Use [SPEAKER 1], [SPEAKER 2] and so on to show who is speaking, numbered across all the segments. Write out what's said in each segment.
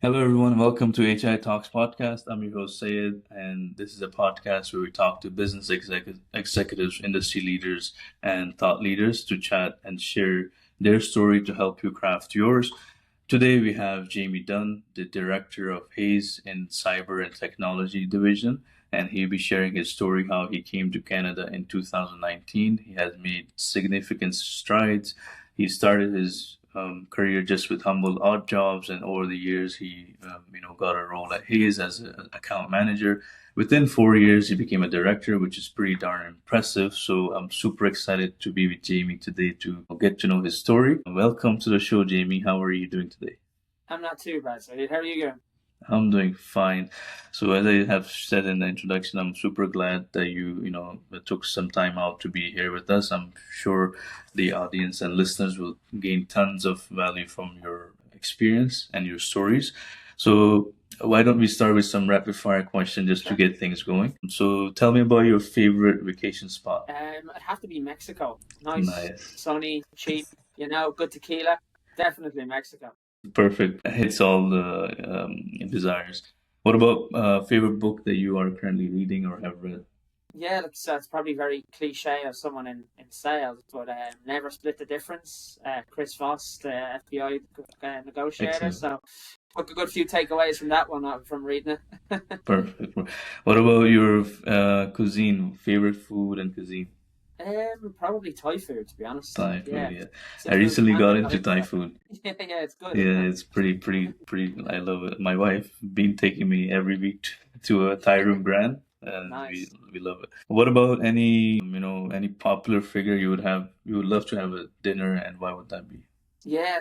[SPEAKER 1] Hello, everyone. Welcome to HITalks podcast. I'm your host, Syed, and this is a podcast where we talk to business executives, industry leaders, and thought leaders to chat and share their story to help you craft yours. Today, we have Jamie Dunne, the director of Hayes in Cyber and Technology Division, and he'll be sharing his story how he came to Canada in 2019. He has made significant strides. He started his career just with humble odd jobs, and over the years, he got a role at Hayes as an account manager. Within 4 years, he became a director, which is pretty darn impressive. So I'm super excited to be with Jamie today to get to know his story. Welcome to the show, Jamie. How are you doing today?
[SPEAKER 2] I'm not too bad, Syed. How are you going?
[SPEAKER 1] I'm doing fine. So as I have said in the introduction, I'm super glad that you took some time out to be here with us. I'm sure the audience and listeners will gain tons of value from your experience and your stories. So why don't we start with some rapid fire question just to
[SPEAKER 2] Sure.
[SPEAKER 1] get things going? So tell me about your favorite vacation spot.
[SPEAKER 2] It'd have to be Mexico. Nice,
[SPEAKER 1] Nice.
[SPEAKER 2] sunny, cheap, good tequila. Definitely Mexico.
[SPEAKER 1] Perfect. Hits all the desires. What about favorite book that you are currently reading or have read?
[SPEAKER 2] Yeah, that's probably very cliche of someone in sales, but Never Split the Difference. Chris Voss, the FBI negotiator.
[SPEAKER 1] Excellent.
[SPEAKER 2] So took a good few takeaways from that one from reading it.
[SPEAKER 1] Perfect. What about your cuisine, favorite food and cuisine?
[SPEAKER 2] Probably Thai food, to be honest.
[SPEAKER 1] Thai food,
[SPEAKER 2] Yeah,
[SPEAKER 1] yeah. I
[SPEAKER 2] since moving to
[SPEAKER 1] recently got
[SPEAKER 2] Canada, got
[SPEAKER 1] into
[SPEAKER 2] into
[SPEAKER 1] Thai
[SPEAKER 2] that.
[SPEAKER 1] food.
[SPEAKER 2] Yeah, it's good, isn't
[SPEAKER 1] Yeah,
[SPEAKER 2] it?
[SPEAKER 1] it's pretty. I love it. My wife been taking me every week to a Thai room grand, and we
[SPEAKER 2] Nice.
[SPEAKER 1] we love it. What about any popular figure you would love to have a dinner, and why would that be?
[SPEAKER 2] Yeah,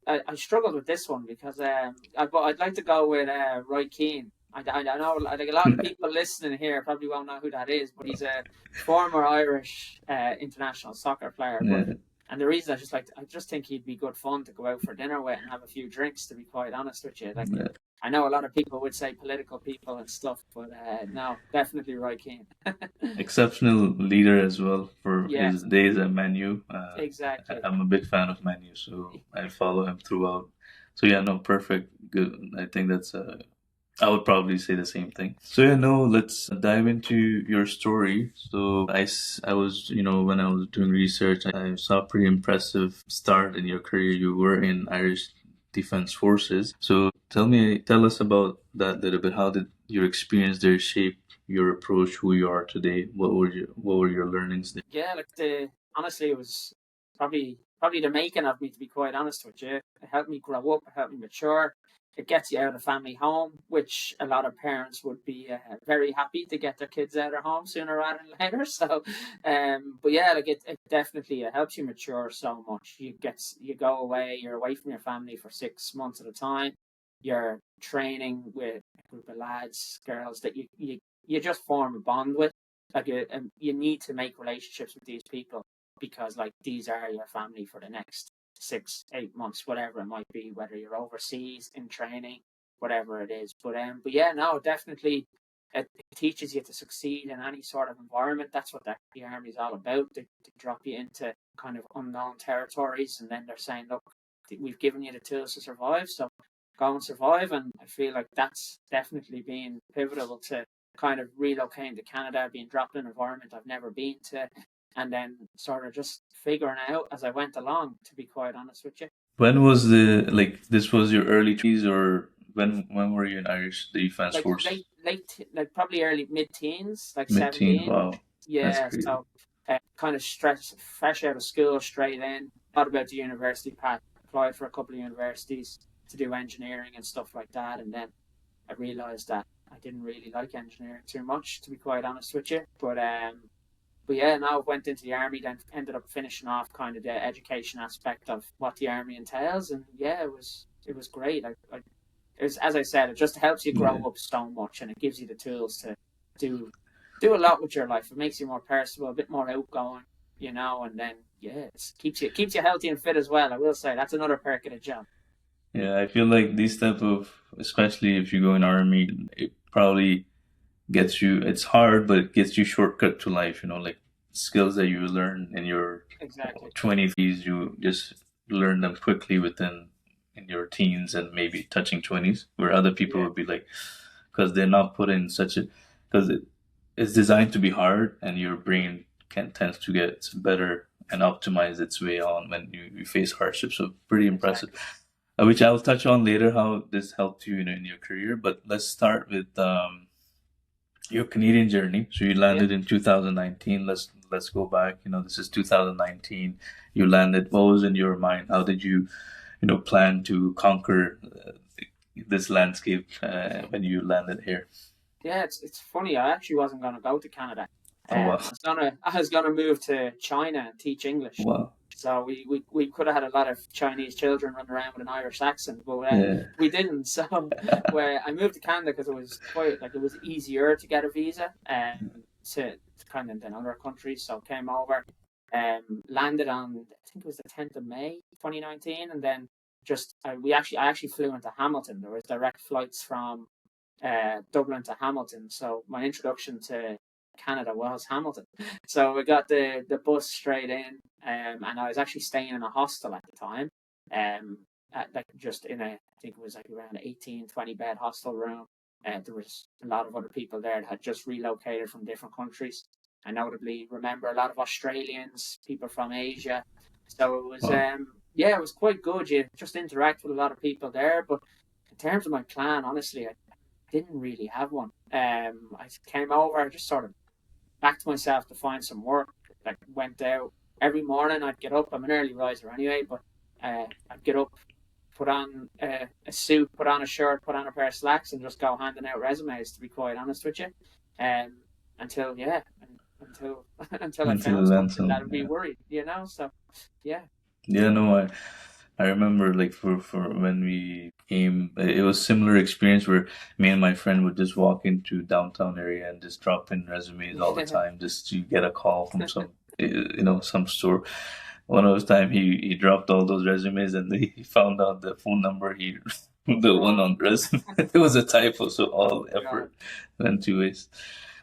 [SPEAKER 2] I struggled with this one because I'd like to go with Roy Keane. I know like a lot of people listening here probably won't know who that is, but he's a former Irish international soccer player. But
[SPEAKER 1] Yeah,
[SPEAKER 2] and the reason I just think he'd be good fun to go out for dinner with and have a few drinks. To be quite honest with you, like
[SPEAKER 1] yeah.
[SPEAKER 2] I know a lot of people would say political people and stuff, but no, definitely Roy Keane.
[SPEAKER 1] Exceptional leader as well for
[SPEAKER 2] Yeah,
[SPEAKER 1] his days at Manu.
[SPEAKER 2] exactly.
[SPEAKER 1] I'm a big fan of Manu, so I follow him throughout. So yeah, no, perfect, good. I think that's I would probably say the same thing. So yeah, no, let's dive into your story. So I was, when I was doing research, I saw a pretty impressive start in your career. You were in Irish Defense Forces. So tell us about that little bit. How did your experience there shape your approach, who you are today? What were your learnings there?
[SPEAKER 2] Yeah, like the honestly, it was probably the making of me. To be quite honest with you, it helped me grow up, it helped me mature. It gets you out of family home, which a lot of parents would be very happy to get their kids out of home sooner rather than later. So, but yeah, like it definitely it helps you mature so much. You go away, you're away from your family for 6 months at a time. You're training with a group of lads, girls that you just form a bond with you need to make relationships with these people because like these are your family for the next 6 8 months, whatever it might be, whether you're overseas in training, whatever it is. But yeah, no, definitely it teaches you to succeed in any sort of environment. That's what the army is all about. They drop you into kind of unknown territories, and then they're saying, look, we've given you the tools to survive, so go and survive. And I feel like that's definitely been pivotal to kind of relocating to Canada, being dropped in an environment I've never been to, and then sort of just figuring out as I went along, to be quite honest with you.
[SPEAKER 1] When was this was your early 20s, or when were you in Irish Defense
[SPEAKER 2] Like
[SPEAKER 1] Force?
[SPEAKER 2] like probably early mid teens, like
[SPEAKER 1] Mid-teen.
[SPEAKER 2] 17.
[SPEAKER 1] Wow, that's
[SPEAKER 2] Yeah,
[SPEAKER 1] crazy.
[SPEAKER 2] so kind of fresh out of school, straight in, thought about the university path, applied for a couple of universities to do engineering and stuff like that, and then I realised that I didn't really like engineering too much, to be quite honest with you. But yeah, now I went into the army, then ended up finishing off kind of the education aspect of what the army entails, and yeah, it was great. It was, as I said, it just helps you grow
[SPEAKER 1] Yeah.
[SPEAKER 2] up so much, and it gives you the tools to do do a lot with your life. It makes you more personable, a bit more outgoing, and then yeah, it keeps you healthy and fit as well. I will say that's another perk of the job.
[SPEAKER 1] Yeah, I feel like these type of, especially if you go in army, it probably gets you. It's hard, but it gets you shortcut to life. Like skills that you learn in your
[SPEAKER 2] Exactly.
[SPEAKER 1] 20s, you just learn them quickly within. in your teens and maybe touching 20s, where other people
[SPEAKER 2] Yeah,
[SPEAKER 1] would be like, because they're not put in such a, because it's designed to be hard, and your brain can tends to get better and optimize its way on when you face hardship. So pretty impressive.
[SPEAKER 2] exactly.
[SPEAKER 1] Which I'll touch on later how this helped you, in your career. But let's start with your Canadian journey. So you
[SPEAKER 2] Yeah.
[SPEAKER 1] landed in 2019. Let's go back. This is 2019. You landed. What was in your mind? How did you, plan to conquer this landscape when you landed here?
[SPEAKER 2] Yeah, it's funny. I actually wasn't gonna go to Canada.
[SPEAKER 1] Oh wow,
[SPEAKER 2] I was gonna move to China and teach English.
[SPEAKER 1] wow,
[SPEAKER 2] So we could have had a lot of Chinese children running around with an Irish accent, but
[SPEAKER 1] yeah,
[SPEAKER 2] we didn't. So where I moved to Canada because it was quite like it was easier to get a visa to kind of than other countries. So came over, landed on I think it was the 10th of May 2019, and then just I actually flew into Hamilton. There was direct flights from Dublin to Hamilton. So my introduction to Canada was Hamilton. So we got the bus straight in, and I was actually staying in a hostel at the time, like just in I think it was like around 18, 20 bed hostel room. There was a lot of other people there that had just relocated from different countries. I notably remember a lot of Australians, people from Asia. So it was,
[SPEAKER 1] wow.
[SPEAKER 2] yeah, it was quite good. You just interact with a lot of people there. But in terms of my plan, honestly, I didn't really have one. I came over, I just sort of backed myself to find some work. Like went out every morning. I'd get up. I'm an early riser anyway, but I'd get up, put on a suit, put on a shirt, put on a pair of slacks, and just go handing out resumes. To be quite honest with you, um, until yeah, until until I
[SPEAKER 1] Until you
[SPEAKER 2] found
[SPEAKER 1] land
[SPEAKER 2] something that
[SPEAKER 1] some,
[SPEAKER 2] would be
[SPEAKER 1] yeah.
[SPEAKER 2] worried, you know. So yeah,
[SPEAKER 1] Yeah, no, I remember like for when we came, it was similar experience where me and my friend would just walk into downtown area and just drop in resumes all the
[SPEAKER 2] yeah,
[SPEAKER 1] time just to get a call from some store. One of those time he dropped all those resumes, and he found out the phone number he
[SPEAKER 2] was
[SPEAKER 1] the one
[SPEAKER 2] wrong.
[SPEAKER 1] on the resume, it was a typo, so
[SPEAKER 2] Oh
[SPEAKER 1] all
[SPEAKER 2] God,
[SPEAKER 1] effort went to waste.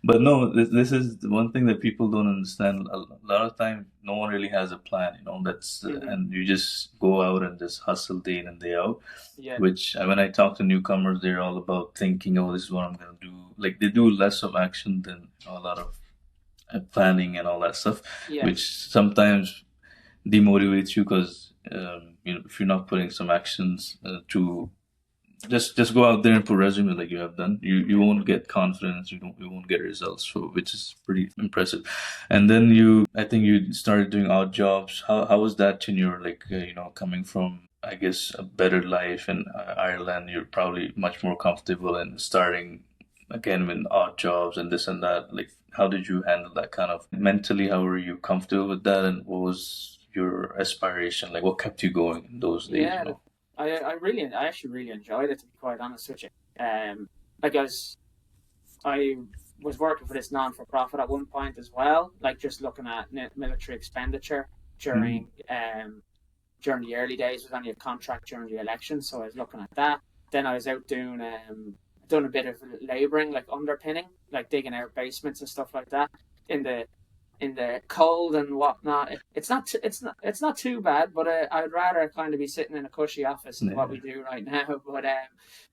[SPEAKER 1] But no, this is the one thing that people don't understand. A lot of time, no one really has a plan. That's
[SPEAKER 2] hmm,
[SPEAKER 1] and you just go out and just hustle day in and day out.
[SPEAKER 2] yeah,
[SPEAKER 1] Which when I talk to newcomers, they're all about thinking, "Oh, this is what I'm gonna do." Like they do less of action than a lot of planning and all that stuff,
[SPEAKER 2] yeah,
[SPEAKER 1] which sometimes demotivates you because if you're not putting some actions to just go out there and put resume like you have done. You
[SPEAKER 2] yeah.
[SPEAKER 1] won't get confidence. You won't get results. So which is pretty impressive. And then I think you started doing odd jobs. How was that tenure? Like coming from I guess a better life in Ireland, you're probably much more comfortable and starting again with odd jobs and this and that. Like how did you handle that kind of mentally? How were you comfortable with that? And what was your aspiration? Like what kept you going in those days?
[SPEAKER 2] Yeah, I actually really enjoyed it, to be quite honest with you. Like I was working for this non-for-profit at one point as well, like just looking at military expenditure
[SPEAKER 1] Mm,
[SPEAKER 2] during the early days. Was only a contract during the election, so I was looking at that. Then I was out doing a bit of labouring, like underpinning, like digging out basements and stuff like that in the cold and whatnot. It's not too bad, but I'd rather kind of be sitting in a cushy office is what
[SPEAKER 1] yeah.
[SPEAKER 2] we do right now.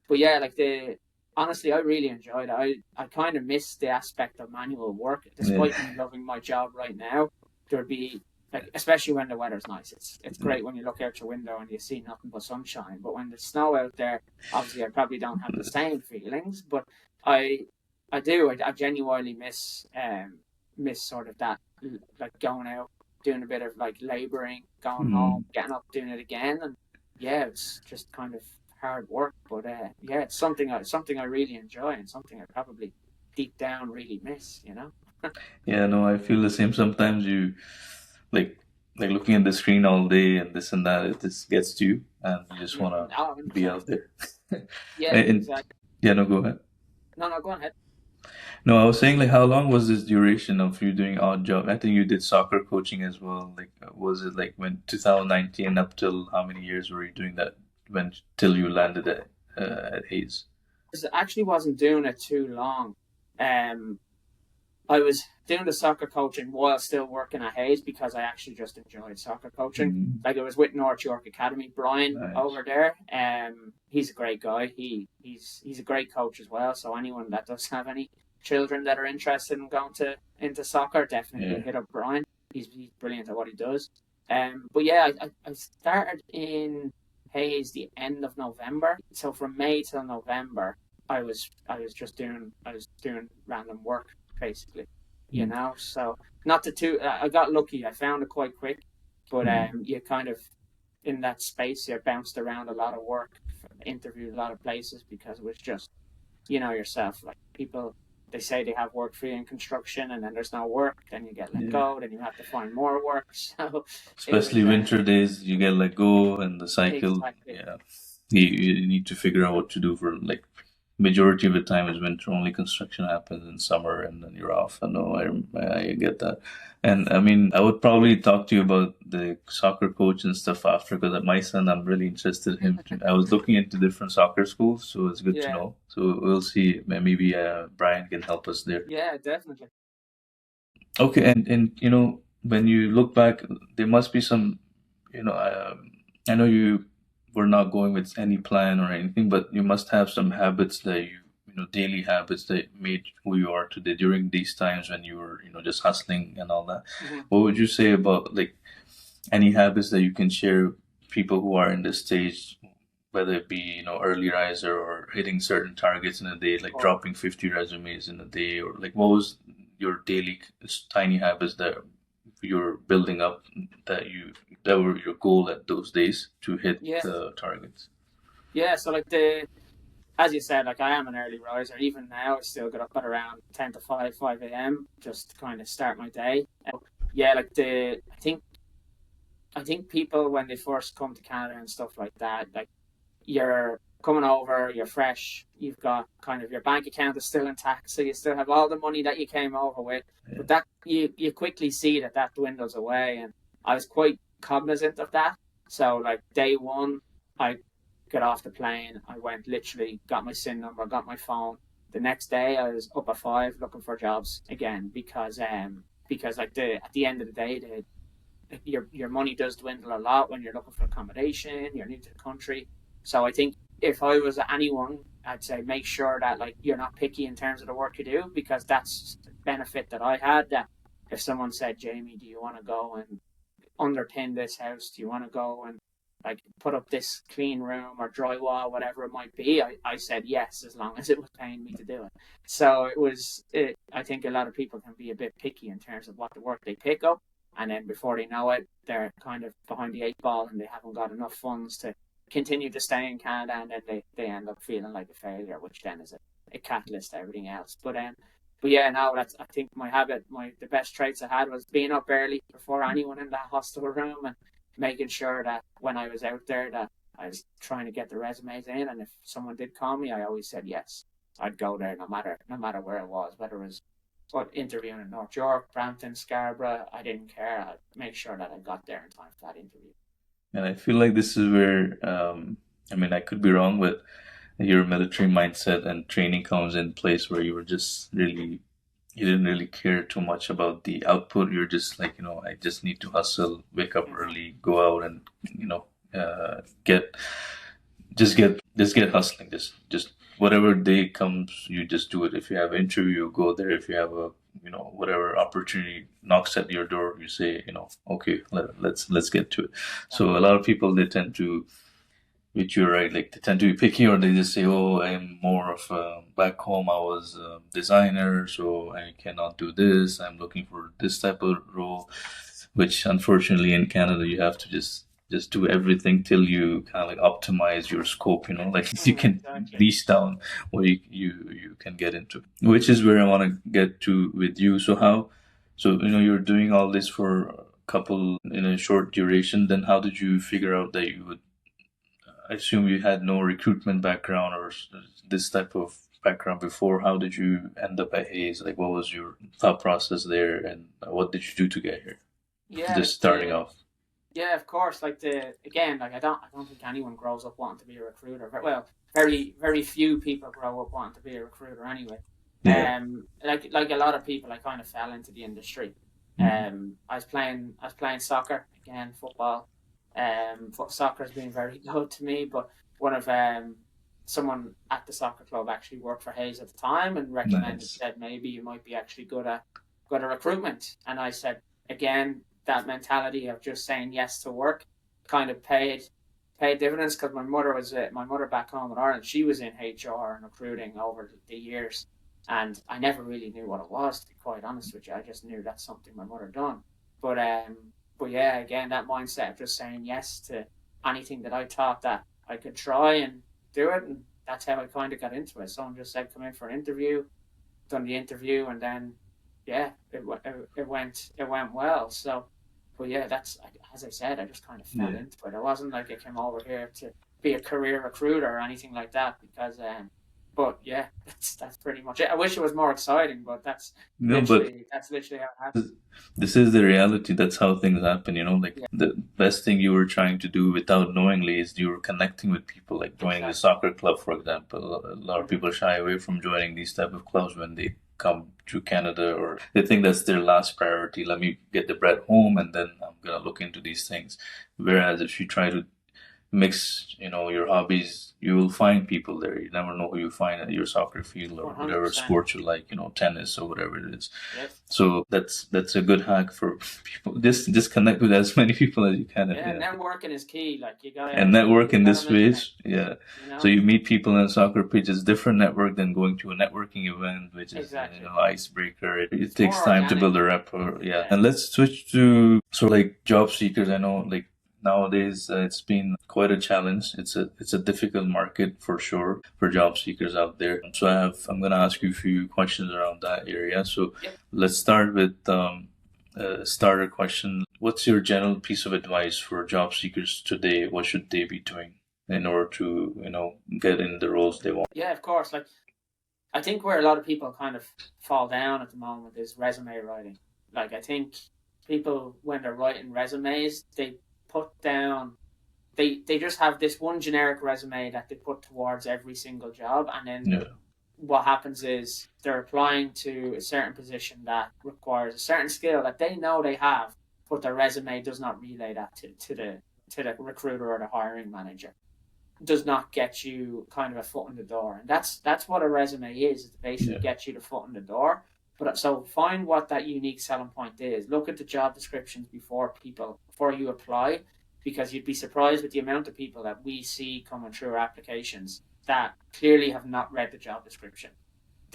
[SPEAKER 2] But yeah, like the honestly, I really enjoyed it. I kind of miss the aspect of manual work,
[SPEAKER 1] Yeah.
[SPEAKER 2] despite me loving my job right now. There'd be like, especially when the weather's nice. It's great when you look out your window and you see nothing but sunshine. But when there's snow out there, obviously I probably don't have the same feelings. But I I do. I genuinely miss sort of that, like going out, doing a bit of like laboring, going home,
[SPEAKER 1] Mm.
[SPEAKER 2] getting up, doing it again, and yeah, it's just kind of hard work. But yeah, it's something I really enjoy and something I probably deep down really miss. You know.
[SPEAKER 1] Yeah, no, I feel the same. Sometimes you like looking at the screen all day and this and that, it just gets to you and you just
[SPEAKER 2] Mm-hmm.
[SPEAKER 1] wanna
[SPEAKER 2] Oh,
[SPEAKER 1] be
[SPEAKER 2] 100%.
[SPEAKER 1] out there.
[SPEAKER 2] Yeah,
[SPEAKER 1] And
[SPEAKER 2] exactly.
[SPEAKER 1] yeah, no, go ahead.
[SPEAKER 2] No, no, go ahead.
[SPEAKER 1] No, I was saying like how long was this duration of you doing odd job? I think you did soccer coaching as well. Like was it like when 2019 up till how many years were you doing that when till you landed at Hayes?
[SPEAKER 2] I actually wasn't doing it too long. Um, I was doing the soccer coaching while still working at Hayes because I actually just enjoyed soccer coaching. Like it was with North York Academy, Brian over there. He's a great guy. He's a great coach as well. So anyone that does have any children that are interested in going into soccer, definitely hit up Brian. He's brilliant at what he does. But yeah, I started in Hayes the end of November. So from May till November, I was doing random work basically, So not I got lucky. I found it quite quick, but you kind of in that space you bounced around a lot of work, interviewed a lot of places because it was just yourself. Like people, they say they have work for you in construction, and then there's no work. Then you get let go. Then you have to find more work. So
[SPEAKER 1] especially winter days, you get let go, and the cycle.
[SPEAKER 2] Exactly.
[SPEAKER 1] Yeah, you need to figure out what to do for like majority of the time is winter. Only construction happens in summer, and then you're off. I know, I get that. And I mean, I would probably talk to you about the soccer coach and stuff after, because my son, I'm really interested in him. I was looking into different soccer schools, so it's good to know. So we'll see. Maybe Brian can help us there.
[SPEAKER 2] Yeah, definitely.
[SPEAKER 1] Okay, and when you look back, there must be some, I know you were not going with any plan or anything, but you must have some habits that daily habits that made who you are today during these times when you were, just hustling and all that. What would you say about like any habits that you can share people who are in this stage, whether it be, early riser or hitting certain targets in a day, like dropping 50 resumes in a day, or like what was your daily tiny habits that you're building up that were your goal at those days to hit the targets?
[SPEAKER 2] Yeah, so like as you said, like I am an early riser. Even now, I still get up at around 10 to 5 a.m. just to kind of start my day. Yeah, like I think people when they first come to Canada and stuff like that, like you're coming over, you're fresh, you've got kind of your bank account is still intact, so you still have all the money that you came over with. But that you quickly see that dwindles away, and I was quite cognizant of that. So like day one, I got off the plane, I went literally got my SIN number, got my phone. The next day I was up at 5 looking for jobs again because like at the end of the day your money does dwindle a lot when you're looking for accommodation, you're new to the country. So I think if I was anyone, I'd say make sure that like you're not picky in terms of the work you do, because that's the benefit that I had. That if someone said, Jamie, do you want to go and underpin this house? Do you want to go and like put up this clean room or drywall, whatever it might be? I said yes, as long as it was paying me to do it. So I think a lot of people can be a bit picky in terms of what the work they pick up. And then before they know it, they're kind of behind the 8 ball and they haven't got enough funds to continue to stay in Canada, and then they end up feeling like a failure, which then is a catalyst to everything else. But yeah, no, that's I think the best traits I had was being up early before anyone in that hostel room, and making sure that when I was out there that I was trying to get the resumes in, and if someone did call me, I always said yes. I'd go there no matter where it was, whether it was interviewing in North York, Brampton, Scarborough. I didn't care. I'd make sure that I got there in time for that interview.
[SPEAKER 1] And I feel like this is where, I mean, I could be wrong, but your military mindset and training comes in place where you were just really, you didn't really care too much about the output. You're just like, I just need to hustle, wake up early, go out and, get, just get hustling. Just whatever day comes, you just do it. If you have an interview, you go there. If you have a, whatever opportunity knocks at your door, you say, okay, let's get to it. So a lot of people, they tend to, which you're right, like they tend to be picky, or they just say, oh, I'm more of back home I was a designer, so I cannot do this. I'm looking for this type of role, which unfortunately in Canada you have to just do everything till you kind of like optimize your scope, like you can niche down what you can get into, which is where I want to get to with you. So you're doing all this for a couple in a short duration, then how did you figure out that you would, I assume you had no recruitment background or this type of background before. How did you end up at Hayes? Like, what was your thought process there, and what did you do to get here?
[SPEAKER 2] Yeah,
[SPEAKER 1] Just starting off.
[SPEAKER 2] Yeah, of course. Like I don't think anyone grows up wanting to be a recruiter. Well, very few people grow up wanting to be a recruiter anyway.
[SPEAKER 1] Yeah.
[SPEAKER 2] Like a lot of people, I kind of fell into the industry.
[SPEAKER 1] Mhm.
[SPEAKER 2] I was playing soccer again, football. Soccer has been very good to me, but one of someone at the soccer club actually worked for Hayes at the time and recommended,
[SPEAKER 1] Nice.
[SPEAKER 2] said maybe you might be actually good at recruitment. And I said again, that mentality of just saying yes to work kind of paid dividends, because my mother back home in Ireland, she was in HR and recruiting over the years, and I never really knew what it was, to be quite honest with you. I just knew that's something my mother done. But yeah, again, that mindset of just saying yes to anything that I thought that I could try and do it, and that's how I kind of got into it. Someone just said come in for an interview, done the interview, and then yeah, it went well. So, but yeah, that's, as I said, I just kind of fell
[SPEAKER 1] Yeah.
[SPEAKER 2] into it. It wasn't like I came over here to be a career recruiter or anything like that, because but yeah, that's pretty much it. I wish it was more exciting, but
[SPEAKER 1] No, but
[SPEAKER 2] that's literally how it happened.
[SPEAKER 1] this is the reality. That's how things happen, you know. Like
[SPEAKER 2] Yeah,
[SPEAKER 1] the best thing you were trying to do without knowingly is you were connecting with people, like joining the
[SPEAKER 2] exactly.
[SPEAKER 1] soccer club, for example. A lot of
[SPEAKER 2] Hmm.
[SPEAKER 1] people shy away from joining these type of clubs when they come to Canada, or they think that's their last priority. Let me get the bread home, and then I'm gonna look into these things. Whereas if you try to mix, your hobbies, you will find people there. You never know who you find at your soccer field or
[SPEAKER 2] One hundred
[SPEAKER 1] whatever
[SPEAKER 2] percent.
[SPEAKER 1] sport you like, tennis or whatever it is.
[SPEAKER 2] Yes.
[SPEAKER 1] So that's a good hack for people. Just connect with as many people as you can.
[SPEAKER 2] Yeah,
[SPEAKER 1] Yeah.
[SPEAKER 2] networking is key. Like
[SPEAKER 1] And network
[SPEAKER 2] you
[SPEAKER 1] in
[SPEAKER 2] gotta
[SPEAKER 1] this
[SPEAKER 2] make
[SPEAKER 1] space,
[SPEAKER 2] connections.
[SPEAKER 1] yeah.
[SPEAKER 2] You
[SPEAKER 1] So
[SPEAKER 2] know
[SPEAKER 1] you meet people in a soccer pitch. It's different network than going to a networking event, which is
[SPEAKER 2] exactly.
[SPEAKER 1] icebreaker. It
[SPEAKER 2] It's
[SPEAKER 1] takes
[SPEAKER 2] more
[SPEAKER 1] time to
[SPEAKER 2] organic.
[SPEAKER 1] build a rapport, yeah.
[SPEAKER 2] Yeah.
[SPEAKER 1] And let's switch to sort of like job seekers. I know like nowadays it's been quite a challenge. It's a difficult market for sure for job seekers out there. So I'm gonna ask you a few questions around that area. So
[SPEAKER 2] Yep.
[SPEAKER 1] let's start with a starter question. What's your general piece of advice for job seekers today? What should they be doing in order to, get in the roles they want?
[SPEAKER 2] Yeah, of course. Like, I think where a lot of people kind of fall down at the moment is resume writing. Like, I think people, when they're writing resumes, they put down, they just have this one generic resume that they put towards every single job. And then
[SPEAKER 1] Yeah,
[SPEAKER 2] what happens is they're applying to a certain position that requires a certain skill that they know they have, but their resume does not relay that to the recruiter or the hiring manager. Does not get you kind of a foot in the door, and that's what a resume is to basically
[SPEAKER 1] yeah,
[SPEAKER 2] get you the foot in the door. But so find what that unique selling point is. Look at the job descriptions before you apply, because you'd be surprised with the amount of people that we see coming through our applications that clearly have not read the job description.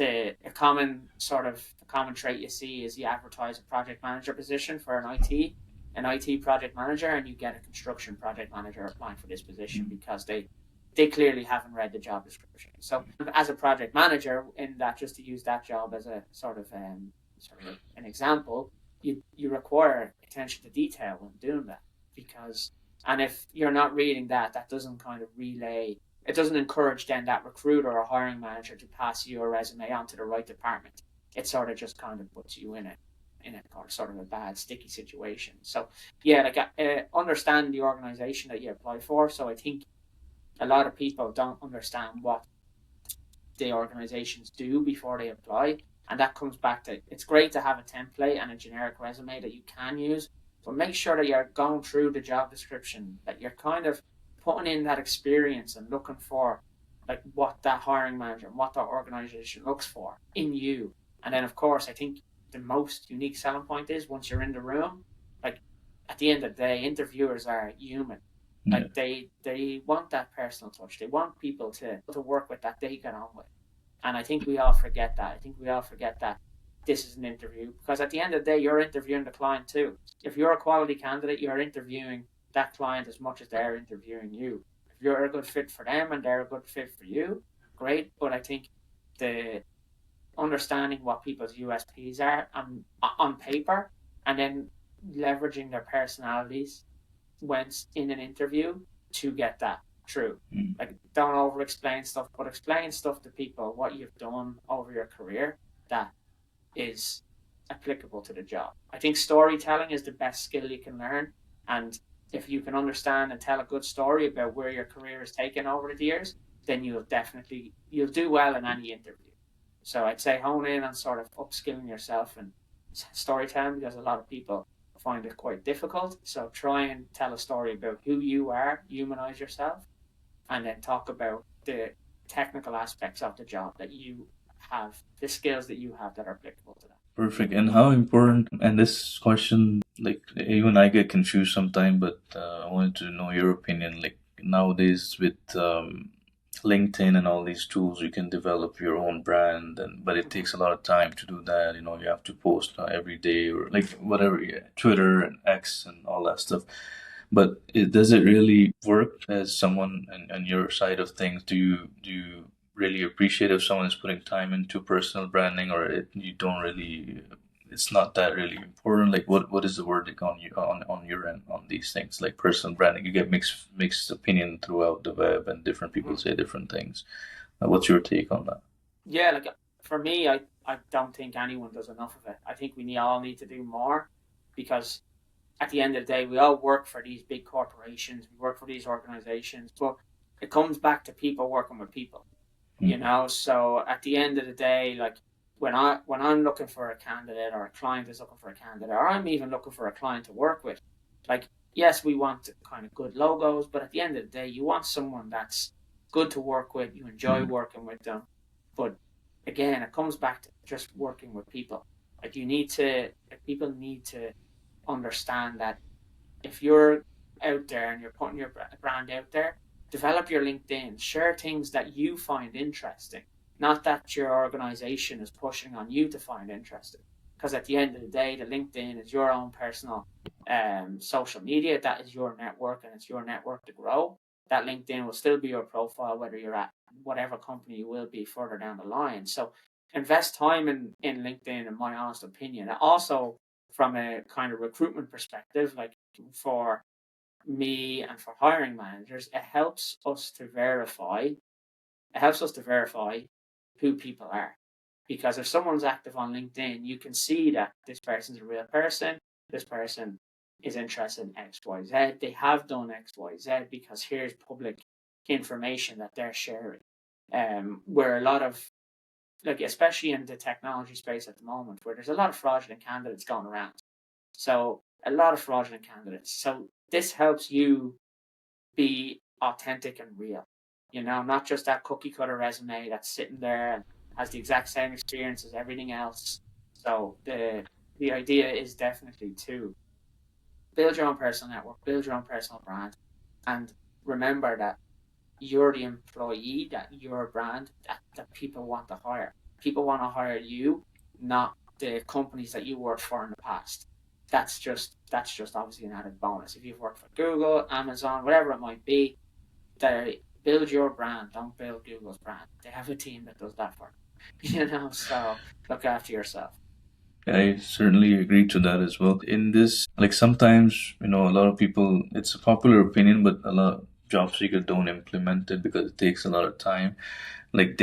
[SPEAKER 2] A common trait you see is you advertise a project manager position for an IT project manager, and you get a construction project manager applying for this position because they clearly haven't read the job description. So as a project manager, in that, just to use that job as a sort of an example, you require attention to detail when doing that, because, and if you're not reading that, that doesn't kind of relay, it doesn't encourage then that recruiter or hiring manager to pass your resume on to the right department. It sort of just kind of puts you in a sort of a bad sticky situation. So yeah, like understand the organization that you apply for. So I think a lot of people don't understand what the organizations do before they apply. And that comes back to, it's great to have a template and a generic resume that you can use, but make sure that you're going through the job description, that you're kind of putting in that experience and looking for like what that hiring manager and what that organization looks for in you. And then, of course, I think the most unique selling point is once you're in the room, like at the end of the day, interviewers are human.
[SPEAKER 1] yeah,
[SPEAKER 2] Like they want that personal touch. They want people to work with that they get on with. And I think we all forget that. I think we all forget that this is an interview, because at the end of the day, you're interviewing the client too. If you're a quality candidate, you're interviewing that client as much as they're interviewing you. If you're a good fit for them and they're a good fit for you, great. But I think the understanding what people's USPs are on paper, and then leveraging their personalities when in an interview to get that through.
[SPEAKER 1] mm,
[SPEAKER 2] Like, don't over explain stuff, but explain stuff to people what you've done over your career that is applicable to the job. I think storytelling is the best skill you can learn. And if you can understand and tell a good story about where your career has taken over the years, then you'll do well in any interview. So I'd say hone in on sort of upskilling yourself in storytelling, because a lot of people find it quite difficult. So try and tell a story about who you are, humanize yourself, and then talk about the technical aspects of the job that you have, the skills that you have that are applicable to that.
[SPEAKER 1] Perfect. And how important, and this question, like even I get confused sometimes, but I wanted to know your opinion. Like nowadays with LinkedIn and all these tools, you can develop your own brand, and but it takes a lot of time to do that. You know, you have to post every day or like whatever, yeah, Twitter and X and all that stuff. But does it really work as someone on your side of things? Do you really appreciate if someone is putting time into personal branding, or you don't really? It's not that really important. Like, what is the verdict on you on your end on these things? Like personal branding, you get mixed opinion throughout the web, and different people say different things. What's your take on that?
[SPEAKER 2] Yeah, like for me, I don't think anyone does enough of it. I think all need to do more, because at the end of the day, we all work for these big corporations, we work for these organizations, but it comes back to people working with people, you
[SPEAKER 1] Mm.
[SPEAKER 2] know. So at the end of the day, like when I'm looking for a candidate, or a client is looking for a candidate, or I'm even looking for a client to work with, like yes, we want kind of good logos, but at the end of the day, you want someone that's good to work with, you enjoy
[SPEAKER 1] Mm.
[SPEAKER 2] working with them. But again, it comes back to just working with people. Like you need to, like people need to understand that if you're out there and you're putting your brand out there, develop your LinkedIn, share things that you find interesting, not that your organization is pushing on you to find interesting. Because at the end of the day, the LinkedIn is your own personal social media. That is your network, and it's your network to grow. That LinkedIn will still be your profile, whether you're at whatever company you will be further down the line. So invest time in LinkedIn, in my honest opinion. Also, from a kind of recruitment perspective, like for me and for hiring managers, it helps us to verify who people are. Because if someone's active on LinkedIn, you can see that this person's a real person, this person is interested in XYZ, they have done XYZ, because here's public information that they're sharing. Where a lot of, like especially in the technology space at the moment, where there's a lot of fraudulent candidates going around. So a lot of fraudulent candidates. So this helps you be authentic and real. You know, not just that cookie cutter resume that's sitting there and has the exact same experience as everything else. So the idea is definitely to build your own personal network, build your own personal brand, and remember that you're the employee, that you're a brand that people want to hire. People want to hire you, not the companies that you worked for in the past. That's just obviously an added bonus. If you've worked for Google, Amazon, whatever it might be, they build your brand, don't build Google's brand. They have a team that does that for you. You know, so look after yourself.
[SPEAKER 1] I certainly agree to that as well. In this, like sometimes, a lot of people, it's a popular opinion, but a lot of job seekers don't implement it because it takes a lot of time. Like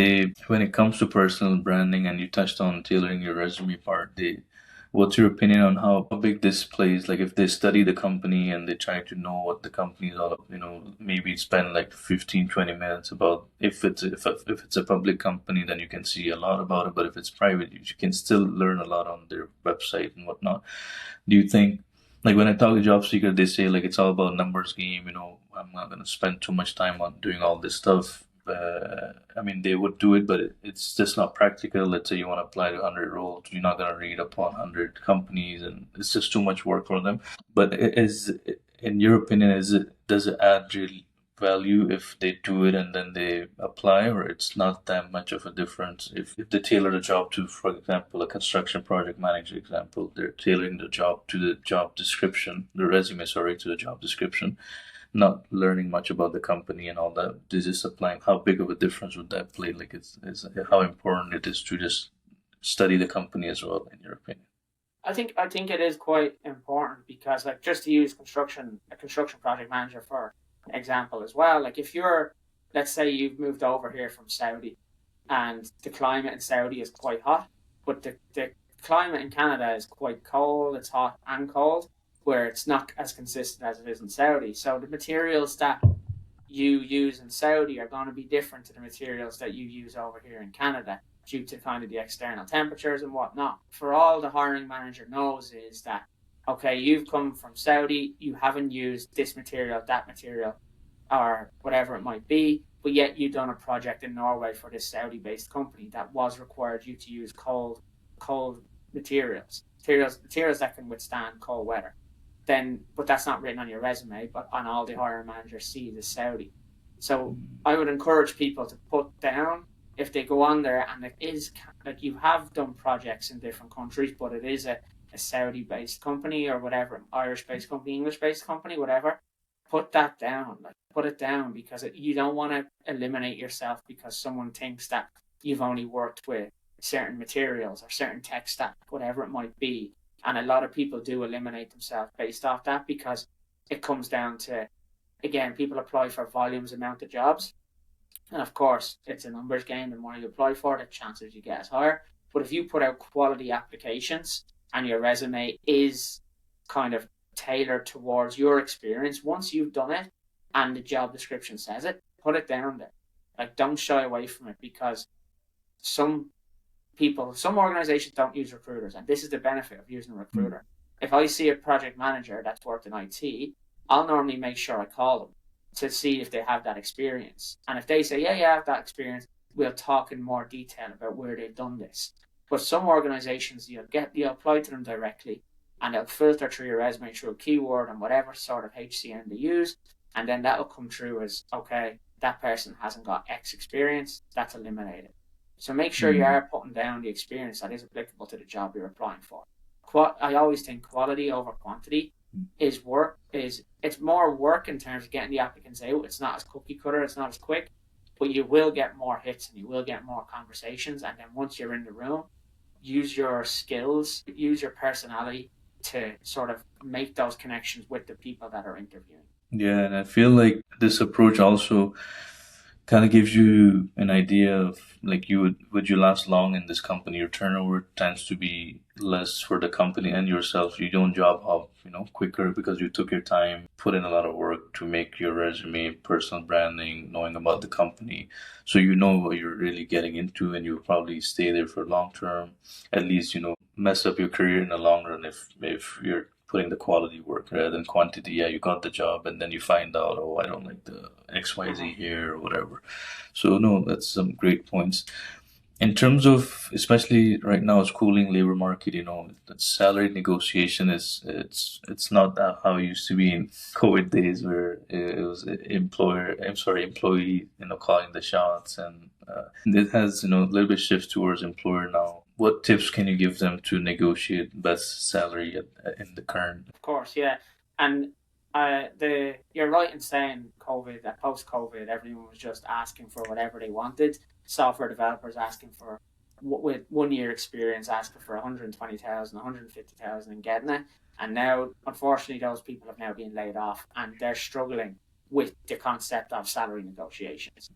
[SPEAKER 1] when it comes to personal branding, and you touched on tailoring your resume part, what's your opinion on how big this plays? Like if they study the company and they try to know what the company is all about, maybe spend like 15, 20 minutes about if it's a public company, then you can see a lot about it. But if it's private, you can still learn a lot on their website and whatnot. Do you think, like when I talk to job seekers, they say like it's all about numbers game. I'm not going to spend too much time on doing all this stuff. I mean, they would do it, but it's just not practical. Let's say you want to apply to 100 roles, you're not going to read upon 100 companies, and it's just too much work for them. But in your opinion, does it add real value if they do it and then they apply, or it's not that much of a difference if they tailor the job to, for example, a construction project manager example, they're tailoring the job to the job description, the resume, sorry, to the job description, not learning much about the company and all that. They're just applying. How big of a difference would that play? Like, it's how important it is to just study the company as well, in your opinion.
[SPEAKER 2] I think it is quite important, because like just to use a construction project manager for example as well. Like if you're, let's say you've moved over here from Saudi, and the climate in Saudi is quite hot, but the climate in Canada is quite cold. It's hot and cold, where it's not as consistent as it is in Saudi. So the materials that you use in Saudi are going to be different to the materials that you use over here in Canada. due to kind of the external temperatures and whatnot. For all the hiring manager knows is that, okay, you've come from Saudi, you haven't used this material, that material, or whatever it might be, but yet you've done a project in Norway for this Saudi-based company that was required you to use cold materials that can withstand cold weather. Then, but that's not written on your resume, but on all the hiring managers see the Saudi. So I would encourage people to put down, if they go on there and it is like you have done projects in different countries, but it is a Saudi-based company or whatever, Irish-based company, English-based company, whatever, put that down. Like put it down, because you don't want to eliminate yourself because someone thinks that you've only worked with certain materials or certain tech stack, whatever it might be. And a lot of people do eliminate themselves based off that, because it comes down to, again, people apply for volumes amount of jobs. And of course, it's a numbers game. The more you apply for, the chances you get is higher. But if you put out quality applications and your resume is kind of tailored towards your experience, once you've done it and the job description says it, put it down there. Like, don't shy away from it, because some organizations don't use recruiters, and this is the benefit of using a recruiter. If I see a project manager that's worked in IT, I'll normally make sure I call them to see if they have that experience. And if they say, yeah, I have that experience, we'll talk in more detail about where they've done this. But some organizations, you'll apply to them directly, and they'll filter through your resume through a keyword and whatever sort of HCM they use, and then that'll come through as, okay, that person hasn't got X experience, that's eliminated. So make sure you are putting down the experience that is applicable to the job you're applying for. I always think quality over quantity it's more work in terms of getting the applicants out. It's not as cookie cutter, it's not as quick, but you will get more hits and you will get more conversations. And then once you're in the room, use your skills, use your personality to sort of make those connections with the people that are interviewing.
[SPEAKER 1] Yeah, and I feel like this approach also kind of gives you an idea of like would you last long in this company. Your turnover tends to be less for the company and yourself. You don't job hop, quicker because you took your time, put in a lot of work to make your resume, personal branding, knowing about the company. So you know what you're really getting into, and you'll probably stay there for long term. At least, mess up your career in the long run if you're putting the quality work rather than quantity. Yeah, you got the job and then you find out, oh, I don't like the XYZ here or whatever. So no, that's some great points. In terms of, especially right now, it's cooling labor market, that salary negotiation it's not how it used to be in COVID days where it was employee, calling the shots, and it has, a little bit shift towards employer now. What tips can you give them to negotiate best salary in the current?
[SPEAKER 2] Of course, yeah. And you're right in saying that post COVID, everyone was just asking for whatever they wanted. Software developers asking for, with 1 year experience, asking for 120,000, 150,000 and getting it. And now, unfortunately, those people have now been laid off and they're struggling with the concept of salary negotiations.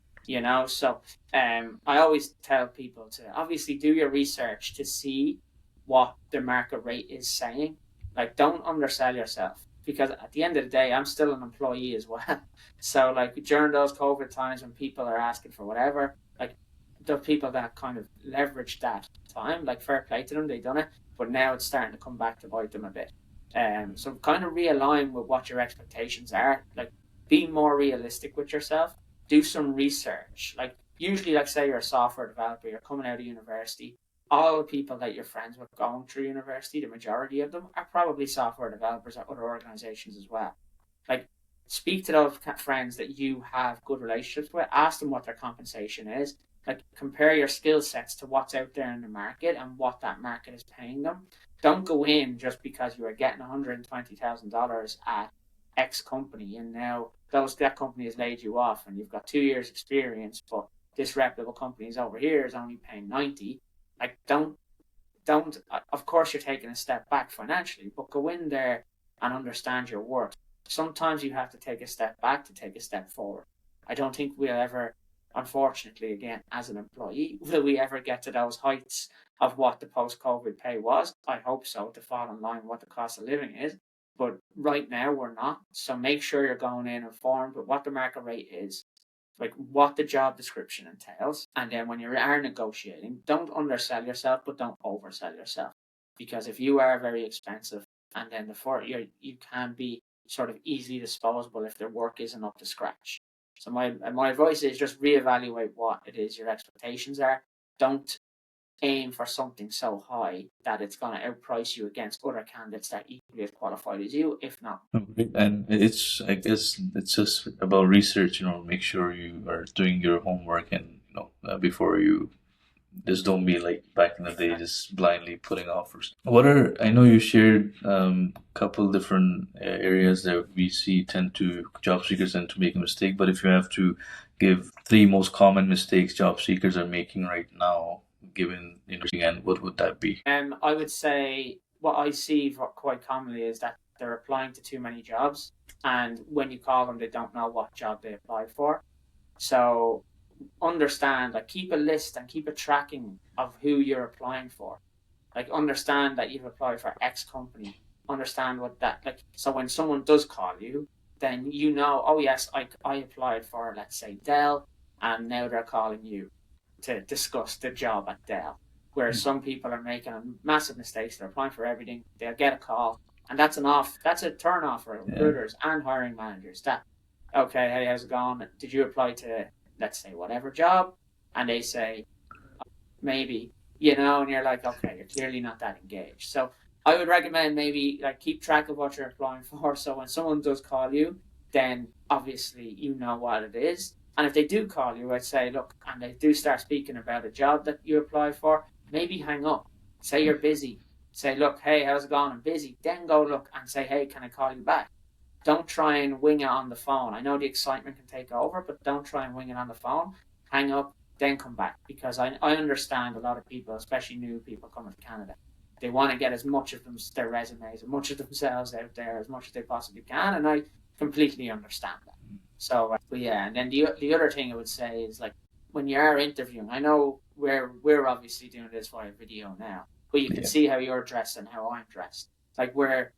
[SPEAKER 2] So I always tell people to obviously do your research to see what the market rate is saying. Like, don't undersell yourself, because at the end of the day, I'm still an employee as well. So like during those COVID times when people are asking for whatever, like the people that kind of leveraged that time, like fair play to them, they done it, but now it's starting to come back to bite them a bit. So kind of realign with what your expectations are. Like, be more realistic with yourself. Do some research. Like, usually, like say you're a software developer, you're coming out of university. All the people that you're friends with going through university, the majority of them are probably software developers at other organizations as well. Like, speak to those friends that you have good relationships with. Ask them what their compensation is. Like, compare your skill sets to what's out there in the market and what that market is paying them. Don't go in just because you are getting $120,000 at X company and now that company has laid you off and you've got 2 years experience, but this reputable company is over here is only paying 90. Like, don't, of course you're taking a step back financially, but go in there and understand your worth. Sometimes you have to take a step back to take a step forward. I don't think we'll ever, unfortunately, again, as an employee, will we ever get to those heights of what the post-COVID pay was? I hope so, to fall in line with what the cost of living is. But right now we're not. So make sure you're going in informed with what the market rate is. like what the job description entails. And then when you are negotiating, don't undersell yourself, but don't oversell yourself. Because if you are very expensive and then you can be sort of easily disposable if their work isn't up to scratch. So my advice is just reevaluate what it is your expectations are. Don't aim for something so high that it's going to outprice you against other candidates that are equally as qualified as you, if not.
[SPEAKER 1] Okay. And I guess it's just about research, make sure you are doing your homework and, before you just don't be like back in the day, just blindly putting offers. I know you shared couple different areas that we see job seekers tend to make a mistake, but if you have to give three most common mistakes job seekers are making right now, given, again, what would that be?
[SPEAKER 2] I would say what I see quite commonly is that they're applying to too many jobs, and when you call them, they don't know what job they applied for. So understand, like, keep a list and keep a tracking of who you're applying for. Like, understand that you've applied for X company. Understand what that, like, so when someone does call you, then oh yes, I applied for, let's say, Dell, and now they're calling you to discuss the job at Dell. Whereas some people are making massive mistakes. They're applying for everything. They'll get a call, and that's a turn off for recruiters and hiring managers. That, okay, hey, how's it going? Did you apply to, let's say, whatever job? And they say, maybe, and you're like, okay, you're clearly not that engaged. So I would recommend maybe like keep track of what you're applying for. So when someone does call you, then obviously you know what it is. And if they do call you, I'd say, look, and they do start speaking about a job that you apply for, maybe hang up. Say you're busy. Say, look, hey, how's it going? I'm busy. Then go look and say, hey, can I call you back? Don't try and wing it on the phone. I know the excitement can take over, but don't try and wing it on the phone. Hang up, then come back. Because I understand a lot of people, especially new people coming to Canada, they want to get as much of their resumes, as much of themselves out there, as much as they possibly can. And I completely understand that. So, but yeah, and then the other thing I would say is, like, when you are interviewing, I know we're obviously doing this via video now, but you can see how you're dressed and how I'm dressed. Like, we're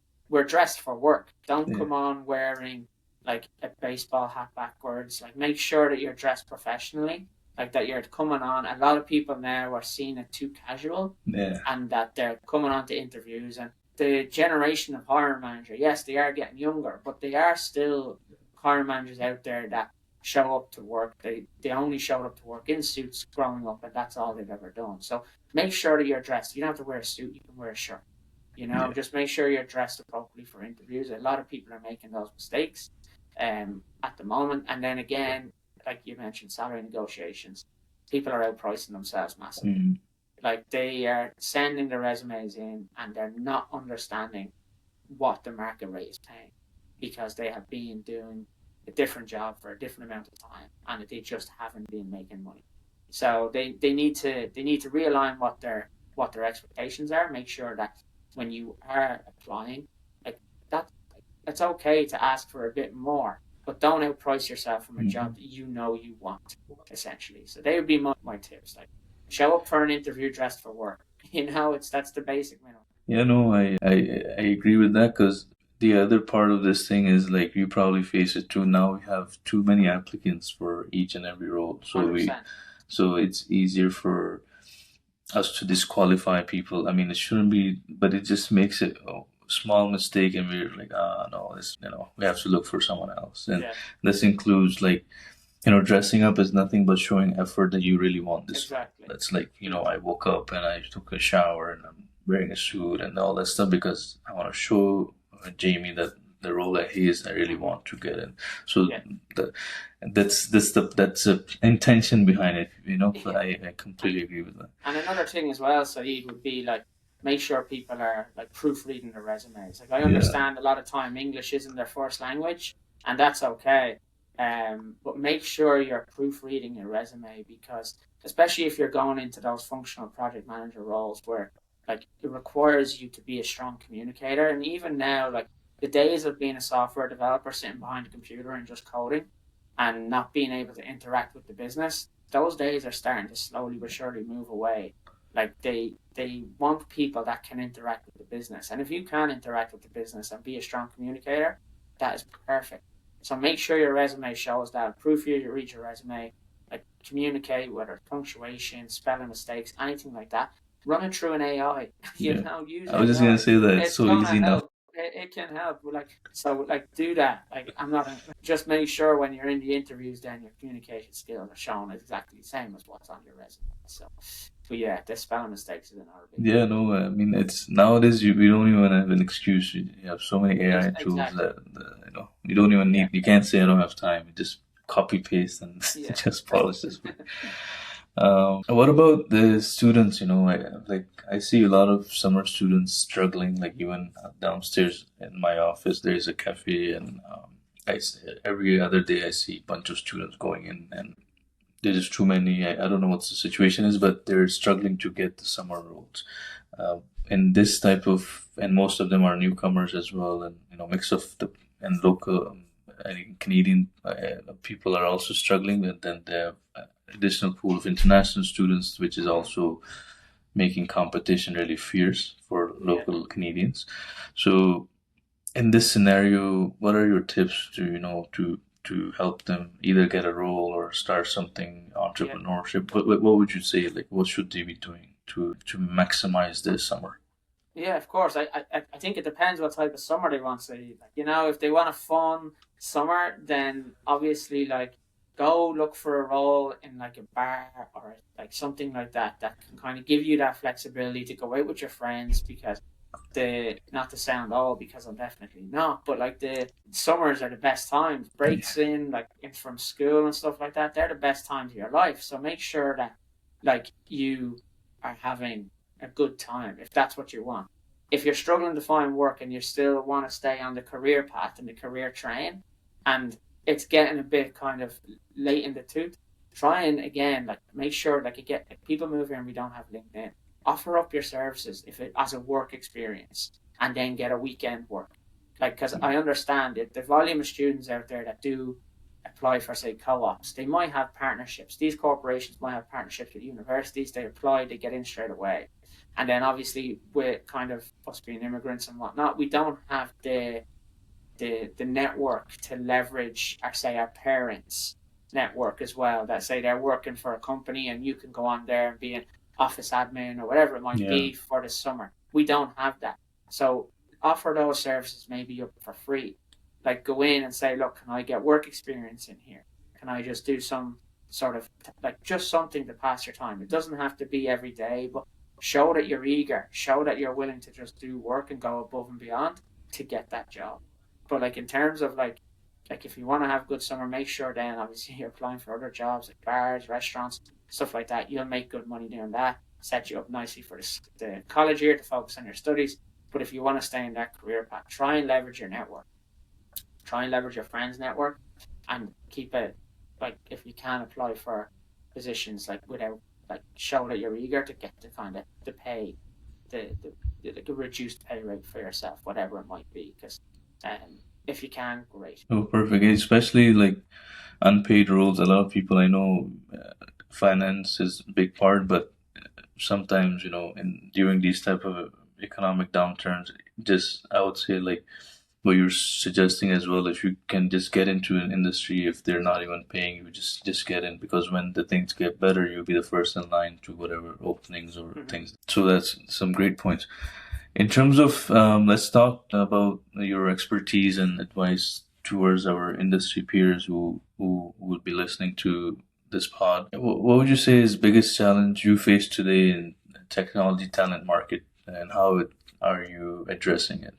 [SPEAKER 2] dressed for work. Don't come on wearing like a baseball hat backwards. Like, make sure that you're dressed professionally, like that you're coming on. A lot of people now are seeing it too casual, and that they're coming on to interviews. And the generation of hiring manager, yes, they are getting younger, but they are still hiring managers out there that show up to work. They only showed up to work in suits growing up, and that's all they've ever done. So make sure that you're dressed. You don't have to wear a suit. You can wear a shirt. Just make sure you're dressed appropriately for interviews. A lot of people are making those mistakes at the moment. And then again, like you mentioned, salary negotiations. People are outpricing themselves massively.
[SPEAKER 1] Mm-hmm.
[SPEAKER 2] Like, they are sending their resumes in and they're not understanding what the market rate is paying, because they have been doing a different job for a different amount of time and they just haven't been making money. So they need to realign what their expectations are. Make sure that when you are applying, like, that, it's okay to ask for a bit more, but don't outprice yourself from a job that you want, essentially. So they would be my tips. Like, show up for an interview dressed for work. That's the basic minimum.
[SPEAKER 1] Yeah, no, I agree with that, because the other part of this thing is, like, you probably face it too. Now we have too many applicants for each and every role, so
[SPEAKER 2] 100%.
[SPEAKER 1] so it's easier for us to disqualify people. I mean, it shouldn't be, but it just makes it a small mistake, and we're like, no, we have to look for someone else. And this includes, like, dressing up is nothing but showing effort that you really want this.
[SPEAKER 2] Exactly.
[SPEAKER 1] That's like, I woke up and I took a shower and I'm wearing a suit and all that stuff because I want to show Jamie that the role that he is, I really want to get in. So that's the intention behind it, But I completely agree with that.
[SPEAKER 2] And another thing as well, Syed, would be, like, make sure people are, like, proofreading their resumes. Like, I understand a lot of time English isn't their first language, and that's okay. But make sure you're proofreading your resume, because especially if you're going into those functional project manager roles where, like, it requires you to be a strong communicator. And even now, like, the days of being a software developer sitting behind a computer and just coding and not being able to interact with the business, those days are starting to slowly but surely move away. Like, they want people that can interact with the business. And if you can interact with the business and be a strong communicator, that is perfect. So make sure your resume shows that. Proofread you read your resume, like communicate, whether it's punctuation, spelling mistakes, anything like that. Run it through an AI.
[SPEAKER 1] Yeah.
[SPEAKER 2] Use
[SPEAKER 1] I was just gonna
[SPEAKER 2] AI.
[SPEAKER 1] say that it's
[SPEAKER 2] It's
[SPEAKER 1] so
[SPEAKER 2] gonna
[SPEAKER 1] easy now.
[SPEAKER 2] help. It can help. Do that. Like I'm not just make sure when you're in the interviews, then your communication skills are shown exactly the same as what's on your resume. So, but yeah, the spelling mistakes is another big one.
[SPEAKER 1] Yeah, no, I mean it's nowadays we don't even have an excuse. You have so many AI tools
[SPEAKER 2] Exactly.
[SPEAKER 1] that you don't even
[SPEAKER 2] Yeah.
[SPEAKER 1] need. You can't say I don't have time. You just copy paste and
[SPEAKER 2] Yeah.
[SPEAKER 1] just polish this. What about the students? I see a lot of summer students struggling. Like even downstairs in my office, there's a cafe, and every other day I see a bunch of students going in, and there's just too many. I don't know what the situation is, but they're struggling to get the summer roles. And this type of, and most of them are newcomers as well, and mix of the and local and Canadian people are also struggling, and then they have additional pool of international students, which is also making competition really fierce for
[SPEAKER 2] Yeah.
[SPEAKER 1] local Canadians. So in this scenario, what are your tips to to help them either get a role or start something
[SPEAKER 2] Yeah.
[SPEAKER 1] entrepreneurship? What would you say? Like, what should they be doing to maximize this summer?
[SPEAKER 2] Yeah, of course. I think it depends what type of summer they want. So, like, if they want a fun summer, then obviously, like, go look for a role in like a bar or like something like that that can kind of give you that flexibility to go out with your friends because not to sound old because I'm definitely not, but like the summers are the best times. Breaks in like in from school and stuff like that, they're the best times of your life. So make sure that like you are having a good time if that's what you want. If you're struggling to find work and you still want to stay on the career path and the career train and it's getting a bit kind of late in the tooth, try and again like make sure like you get like, people move here and we don't have LinkedIn, offer up your services if it as a work experience and then get a weekend work, like because I understand it, the volume of students out there that do apply for say co-ops, they might have partnerships, these corporations might have partnerships with universities, they apply, they get in straight away, and then obviously with kind of us being immigrants and whatnot, we don't have the network to leverage our say our parents network as well, that say they're working for a company and you can go on there and be an office admin or whatever it might
[SPEAKER 1] Yeah.
[SPEAKER 2] be for the summer. We don't have that. So offer those services maybe up for free. Like go in and say, look, can I get work experience in here? Can I just do some sort of like just something to pass your time? It doesn't have to be every day, but show that you're eager, show that you're willing to just do work and go above and beyond to get that job. But like in terms of like if you want to have a good summer, make sure then obviously you're applying for other jobs like bars, restaurants, stuff like that. You'll make good money doing that. Set you up nicely for the college year to focus on your studies. But if you want to stay in that career path, try and leverage your network. Try and leverage your friends' network, and keep it like if you can apply for positions like without like show that you're eager to get the kind of the pay, the reduced pay rate for yourself, whatever it might be. Because if you can, great.
[SPEAKER 1] Oh, perfect. Especially like unpaid roles. A lot of people I know, finance is a big part, but sometimes in during these type of economic downturns, just I would say like what you're suggesting as well, if you can just get into an industry, if they're not even paying you, just get in, because when the things get better, you'll be the first in line to whatever openings or
[SPEAKER 2] Mm-hmm.
[SPEAKER 1] things. So that's some great points. In terms of, let's talk about your expertise and advice towards our industry peers who would be listening to this pod. What would you say is biggest challenge you face today in the technology talent market, and are you addressing it?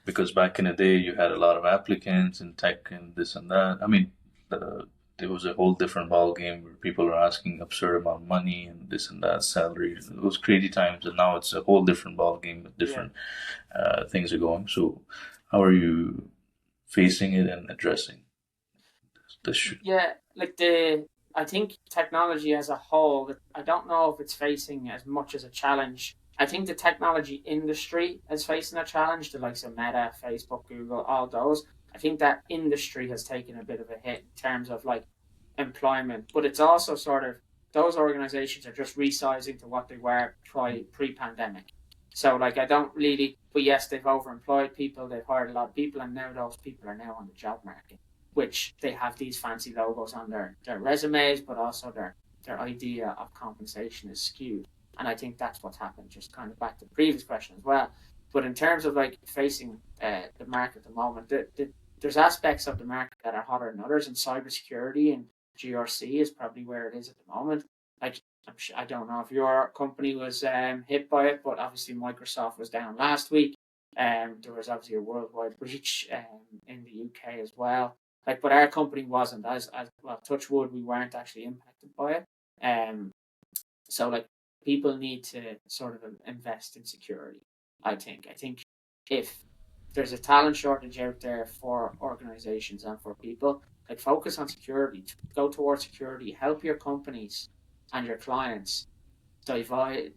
[SPEAKER 1] Because back in the day, you had a lot of applicants in tech and this and that. I mean, there was a whole different ball game where people are asking absurd amount of money and this and that salary. It was crazy times, and now it's a whole different ball game with
[SPEAKER 2] Yeah.
[SPEAKER 1] different things are going. So, how are you facing it and addressing this?
[SPEAKER 2] Yeah, like I think technology as a whole, I don't know if it's facing as much as a challenge. I think the technology industry is facing a challenge, the likes of Meta, Facebook, Google, all those. I think that industry has taken a bit of a hit in terms of like employment, but it's also sort of those organizations are just resizing to what they were pre-pandemic. So like I don't really, but yes, they've overemployed people, they've hired a lot of people, and now those people are now on the job market. which they have these fancy logos on their resumes, but also their idea of compensation is skewed. And I think that's what's happened, just kind of back to the previous question as well. But in terms of like facing the market at the moment, there's aspects of the market that are hotter than others, and cybersecurity and GRC is probably where it is at the moment. Like I don't know if your company was hit by it, but obviously Microsoft was down last week. There was obviously a worldwide breach in the UK as well. Like, but our company wasn't. As well, touch wood, we weren't actually impacted by it. So like people need to sort of invest in security. I think if there's a talent shortage out there for organizations and for people, like focus on security, go towards security, help your companies and your clients diversify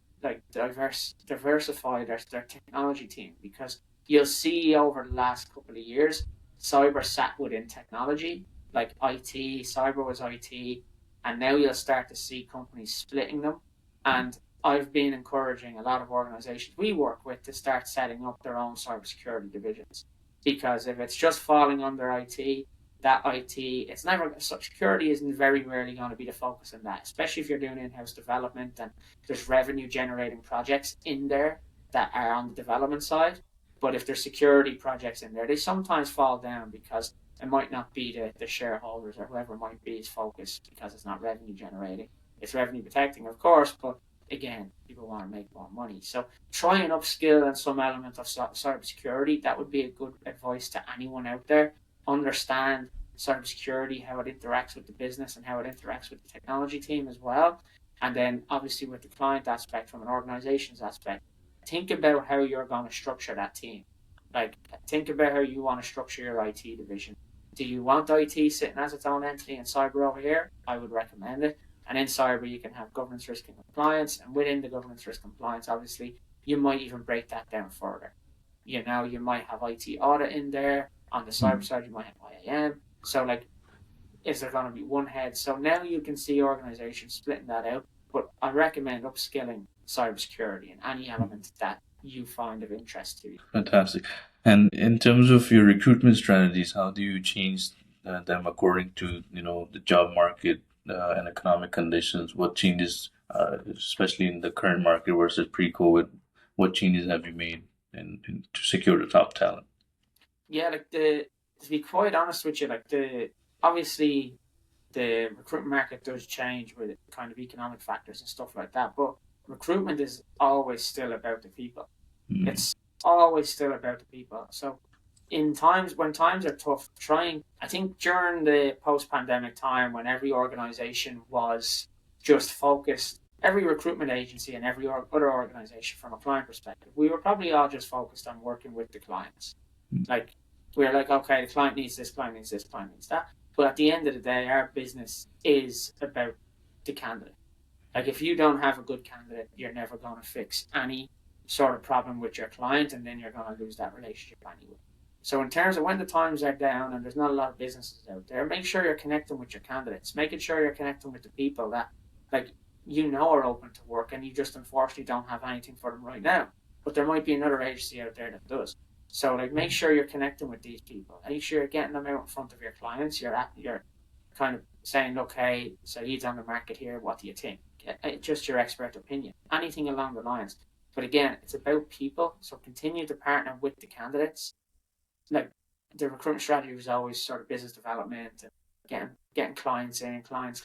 [SPEAKER 2] their technology team, because you'll see over the last couple of years, cyber sat within technology, like IT, cyber was IT, and now you'll start to see companies splitting them. And I've been encouraging a lot of organizations we work with to start setting up their own cybersecurity divisions, because if it's just falling under IT, that IT, it's never, security isn't very rarely going to be the focus in that, especially if you're doing in-house development and there's revenue generating projects in there that are on the development side. But if there's security projects in there, they sometimes fall down because it might not be the shareholders or whoever might be his focus, because it's not revenue generating. It's revenue protecting, of course, but again, people want to make more money. So try and upskill in some element of cybersecurity. That would be a good advice to anyone out there. Understand cybersecurity, how it interacts with the business and how it interacts with the technology team as well. And then obviously with the client aspect, from an organization's aspect, think about how you're going to structure that team. Like, think about how you want to structure your IT division. Do you want IT sitting as its own entity and cyber over here? I would recommend it. And in cyber, you can have governance, risk, and compliance. And within the governance, risk, compliance, obviously, you might even break that down further. You know, you might have IT audit in there. On the cyber side, you might have IAM. So, like, is there going to be one head? So now you can see organizations splitting that out. But I recommend upskilling cybersecurity in any element that you find of interest to you.
[SPEAKER 1] Fantastic. And in terms of your recruitment strategies, how do you change them according to the job market and economic conditions? What changes, especially in the current market versus pre-COVID, what changes have you made to secure the top talent?
[SPEAKER 2] Yeah, like to be quite honest with you, like obviously the recruitment market does change with kind of economic factors and stuff like that, but recruitment is always still about the people.
[SPEAKER 1] Mm.
[SPEAKER 2] It's always still about the people. So in times when times are tough, I think during the post-pandemic time when every organization was just focused, every recruitment agency and every other organization from a client perspective, we were probably all just focused on working with the clients. Like, we're like, okay, the client needs this, client needs this, client needs that. But at the end of the day, our business is about the candidate. Like, if you don't have a good candidate, you're never going to fix any sort of problem with your client, and then you're going to lose that relationship anyway. So in terms of when the times are down and there's not a lot of businesses out there, make sure you're connecting with your candidates, making sure you're connecting with the people that, like, are open to work, and you just unfortunately don't have anything for them right now. But there might be another agency out there that does. So, like, make sure you're connecting with these people. Make sure you're getting them out in front of your clients. You're kind of saying, look, hey, so he's on the market here. What do you think? Just your expert opinion. Anything along the lines. But again, it's about people. So continue to partner with the candidates. Like, the recruitment strategy was always sort of business development and getting clients in, clients.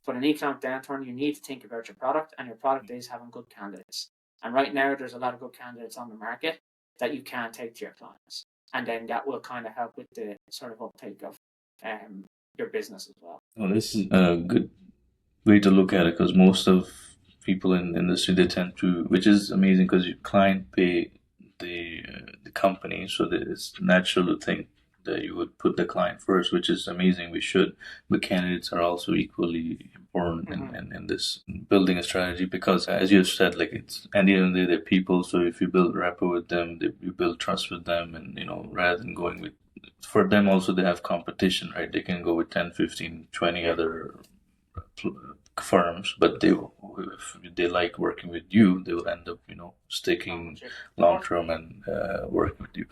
[SPEAKER 2] But in economic downturn, you need to think about your product, and your product is having good candidates. And right now, there's a lot of good candidates on the market that you can take to your clients, and then that will kind of help with the sort of uptake of your business as well.
[SPEAKER 1] Well, this is a good way to look at it, because most of people in the industry, they tend to, which is amazing because your client pay the company, so that it's natural to think that you would put the client first, which is amazing. We should, but candidates are also equally important in this building a strategy, because as you said, like, it's at the end of the day, they're people. So if you build rapport with them, you build trust with them, and rather than going with, for them also, they have competition, right? They can go with 10, 15, 20 other firms, but if they like working with you, they will end up sticking long term and working with you.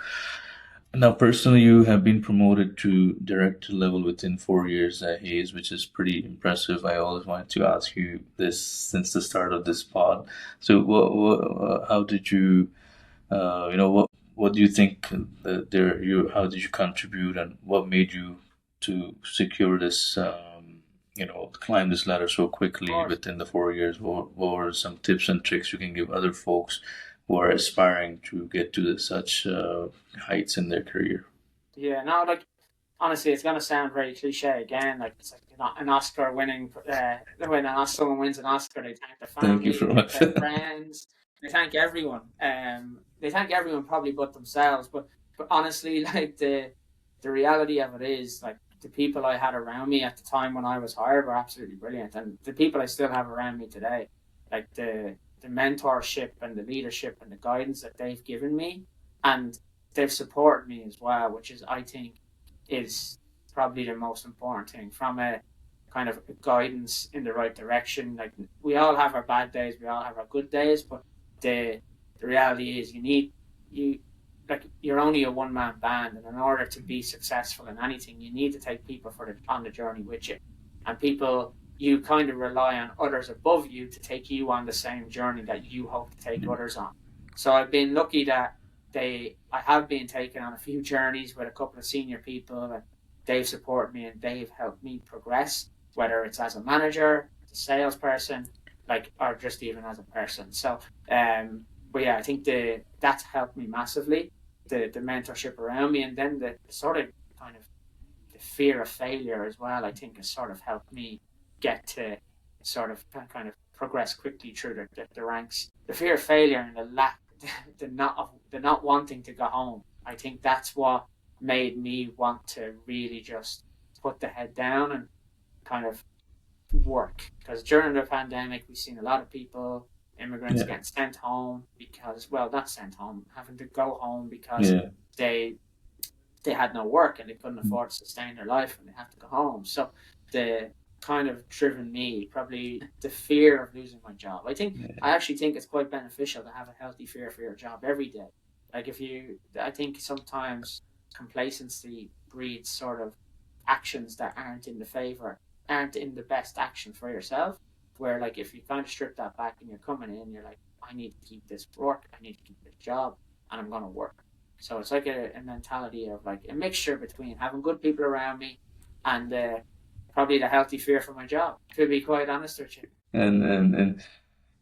[SPEAKER 1] Now, personally, you have been promoted to director level within 4 years at Hayes, which is pretty impressive. I always wanted to ask you this since the start of this pod. So, how did you, what do you think that how did you contribute, and what made you to secure this, climb this ladder so
[SPEAKER 2] Of
[SPEAKER 1] quickly
[SPEAKER 2] course.
[SPEAKER 1] within the 4 years? What were some tips and tricks you can give other folks who are aspiring to get to such heights in their career?
[SPEAKER 2] Yeah, no, like honestly, it's gonna sound very cliche again. Like it's like an Oscar winning. When someone wins an Oscar, they thank their
[SPEAKER 1] Thank you
[SPEAKER 2] family, they
[SPEAKER 1] for
[SPEAKER 2] thank
[SPEAKER 1] much.
[SPEAKER 2] their friends, they thank everyone. They thank everyone probably but themselves. But honestly, like the reality of it is like the people I had around me at the time when I was hired were absolutely brilliant, and the people I still have around me today, like the mentorship and the leadership and the guidance that they've given me, and they've supported me as well, which is I think is probably the most important thing from a kind of guidance in the right direction. Like we all have our bad days, we all have our good days, but the reality is you like you're only a one man band, and in order to be successful in anything, you need to take people on the journey with you, and people you kind of rely on others above you to take you on the same journey that you hope to take others on. So I've been lucky that I have been taken on a few journeys with a couple of senior people, and they've supported me and they've helped me progress, whether it's as a manager, as a salesperson, like or just even as a person. So but yeah, I think that's helped me massively. The mentorship around me, and then the sort of kind of the fear of failure as well, I think has sort of helped me get to sort of kind of progress quickly through the ranks. The fear of failure and the lack, the not wanting to go home. I think that's what made me want to really just put the head down and kind of work. Because during the pandemic, we've seen a lot of people, immigrants,
[SPEAKER 1] Yeah,
[SPEAKER 2] getting sent home because, well, not sent home, having to go home because
[SPEAKER 1] yeah,
[SPEAKER 2] they they had no work and they couldn't afford to sustain their life and they have to go home. So the kind of driven me probably the fear of losing my job. I
[SPEAKER 1] yeah,
[SPEAKER 2] actually think it's quite beneficial to have a healthy fear for your job every day. Like I think sometimes complacency breeds sort of actions that aren't in the best action for yourself. Where like if you kind of strip that back and you're coming in, you're like, I need to keep this work, I need to keep this job, and I'm gonna work. So it's like a mentality of like a mixture between having good people around me and probably the healthy fear for my job, to be quite honest with you.
[SPEAKER 1] and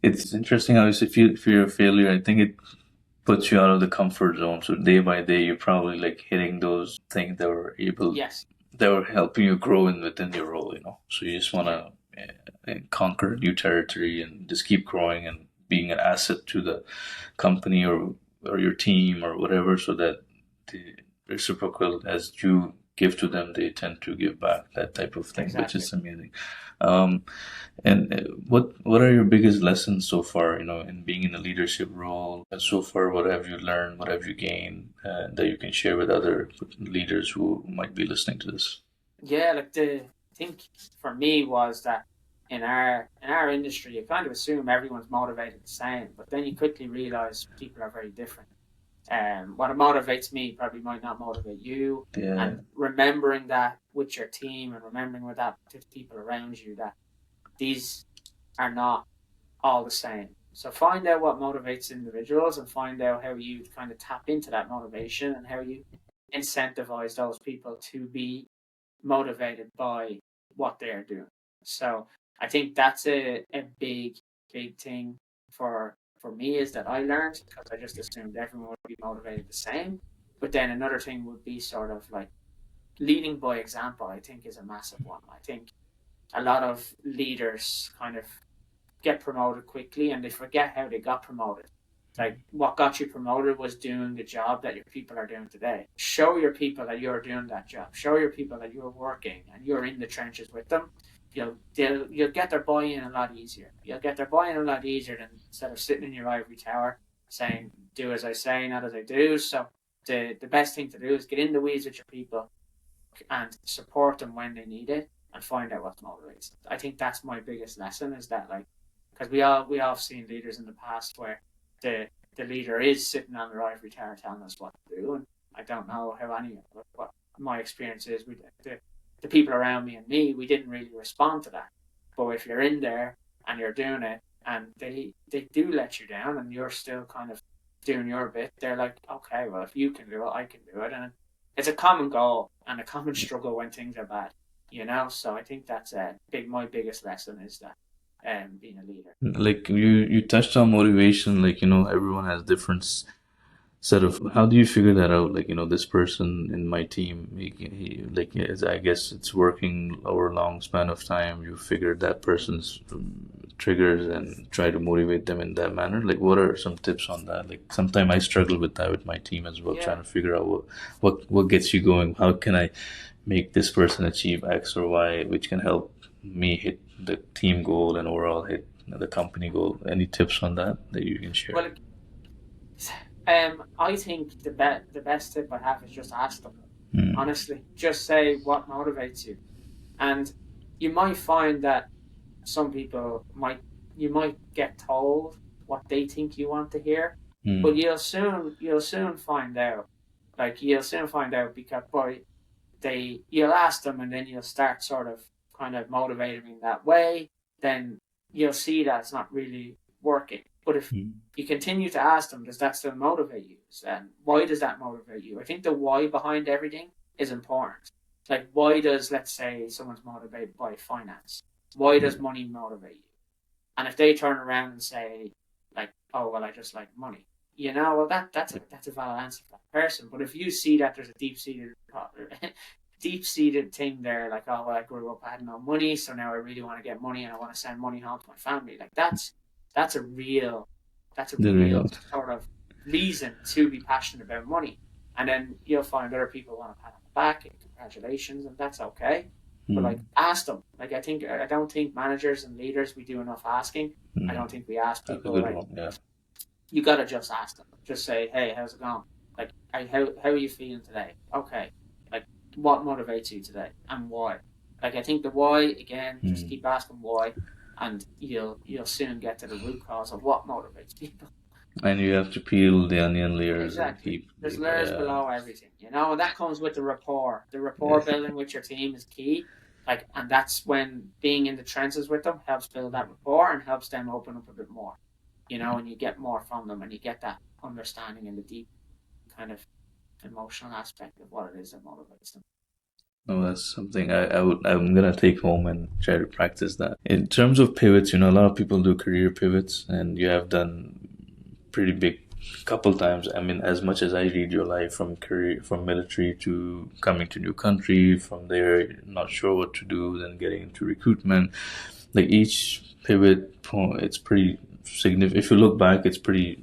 [SPEAKER 1] it's interesting how you say fear of failure. I think it puts you out of the comfort zone. So day by day, you're probably like hitting those things
[SPEAKER 2] Yes.
[SPEAKER 1] that were helping you grow within your role. So you just want
[SPEAKER 2] Yeah.
[SPEAKER 1] to conquer new territory and just keep growing and being an asset to the company or your team or whatever, so that the reciprocal as you give to them, they tend to give back, that type of thing, which
[SPEAKER 2] Exactly.
[SPEAKER 1] is amazing. Um, and what are your biggest lessons so far? In being in a leadership role, and so far, what have you learned? What have you gained that you can share with other leaders who might be listening to this?
[SPEAKER 2] Yeah, like the think for me was that in our industry, you kind of assume everyone's motivated the same, but then you quickly realize people are very different. What motivates me probably might not motivate you,
[SPEAKER 1] Yeah,
[SPEAKER 2] and remembering that with your team and remembering with that with people around you that these are not all the same. So find out what motivates individuals and find out how you kind of tap into that motivation and how you incentivize those people to be motivated by what they're doing. So I think that's a big thing for me is that I learned because I just assumed everyone would be motivated the same. But then another thing would be sort of like leading by example, I think is a massive one. I think a lot of leaders kind of get promoted quickly and they forget how they got promoted. Like what got you promoted was doing the job that your people are doing today. Show your people that you're doing that job. Show your people that you're working and you're in the trenches with them. You'll get their buy-in a lot easier. You'll get their buy-in a lot easier than instead of sitting in your ivory tower saying, do as I say, not as I do. So the best thing to do is get in the weeds with your people and support them when they need it and find out what motivates them. I think that's my biggest lesson is that like because we all have seen leaders in the past where the the leader is sitting on their ivory tower telling us what to do, and I don't know how any of it, what my experience is. The people around me and me, we didn't really respond to that. But if you're in there and you're doing it, and they do let you down, and you're still kind of doing your bit, they're like, okay, well, if you can do it, I can do it, and it's a common goal and a common struggle when things are bad, you know. So I think that's my biggest lesson is that being a leader.
[SPEAKER 1] Like you touched on motivation, like everyone has different set of. How do you figure that out? Like this person in my team, he like I guess it's working over a long span of time. You figure that person's triggers and try to motivate them in that manner. Like what are some tips on that? Like sometimes I struggle with that with my team as well,
[SPEAKER 2] Yeah.
[SPEAKER 1] trying to figure out what gets you going. How can I make this person achieve X or Y, which can help me hit the team goal and overall hit the company goal. Any tips on that you can share?
[SPEAKER 2] Well, I think the best tip I have is just ask them.
[SPEAKER 1] Mm.
[SPEAKER 2] Honestly, just say what motivates you, and you might find that some people might you might get told what they think you want to hear, but
[SPEAKER 1] Mm.
[SPEAKER 2] you'll soon find out. Like you'll soon find out because you'll ask them and then you'll start sort of kind of motivating in that way, then you'll see that it's not really working. But if
[SPEAKER 1] Mm.
[SPEAKER 2] you continue to ask them, does that still motivate you? And why does that motivate you? I think the why behind everything is important. Like, why does, let's say, someone's motivated by finance? Why does
[SPEAKER 1] Mm.
[SPEAKER 2] money motivate you? And if they turn around and say, like, oh, well, I just like money, well, that's a valid answer for that person. But if you see that there's a deep seated thing there, like, oh, well, I grew up, I had no money, so now I really want to get money and I want to send money home to my family. Like that's a real that's a
[SPEAKER 1] The
[SPEAKER 2] real
[SPEAKER 1] real.
[SPEAKER 2] sort of reason to be passionate about money. And then you'll find other people want to pat on the back and congratulations, and that's okay. But like
[SPEAKER 1] Mm.
[SPEAKER 2] ask them. Like I don't think managers and leaders we do enough asking. I
[SPEAKER 1] Mm.
[SPEAKER 2] don't think we ask
[SPEAKER 1] That's a
[SPEAKER 2] people
[SPEAKER 1] good
[SPEAKER 2] like
[SPEAKER 1] one. Yeah.
[SPEAKER 2] you gotta just ask them. Just say, hey, how's it going? Like, how are you feeling today? Okay. Like, what motivates you today and why? Like, I think the why again. Just
[SPEAKER 1] Mm.
[SPEAKER 2] keep asking why, and you'll soon get to the root cause of what motivates people.
[SPEAKER 1] And you have to peel the onion layers and
[SPEAKER 2] Exactly.
[SPEAKER 1] keep
[SPEAKER 2] There's
[SPEAKER 1] deep.
[SPEAKER 2] layers
[SPEAKER 1] Yeah.
[SPEAKER 2] below everything, and that comes with the rapport. The rapport
[SPEAKER 1] Yeah.
[SPEAKER 2] building with your team is key. Like, and that's when being in the trenches with them helps build that rapport and helps them open up a bit more, and you get more from them and you get that understanding and the deep kind of emotional aspect of what it is that motivates them.
[SPEAKER 1] No, that's something I'm gonna take home and try to practice that. In terms of pivots, a lot of people do career pivots, and you have done pretty big couple times. I mean, as much as I read your life from career, from military to coming to new country, from there not sure what to do, then getting into recruitment, like each pivot point, it's pretty significant. If you look back, it's pretty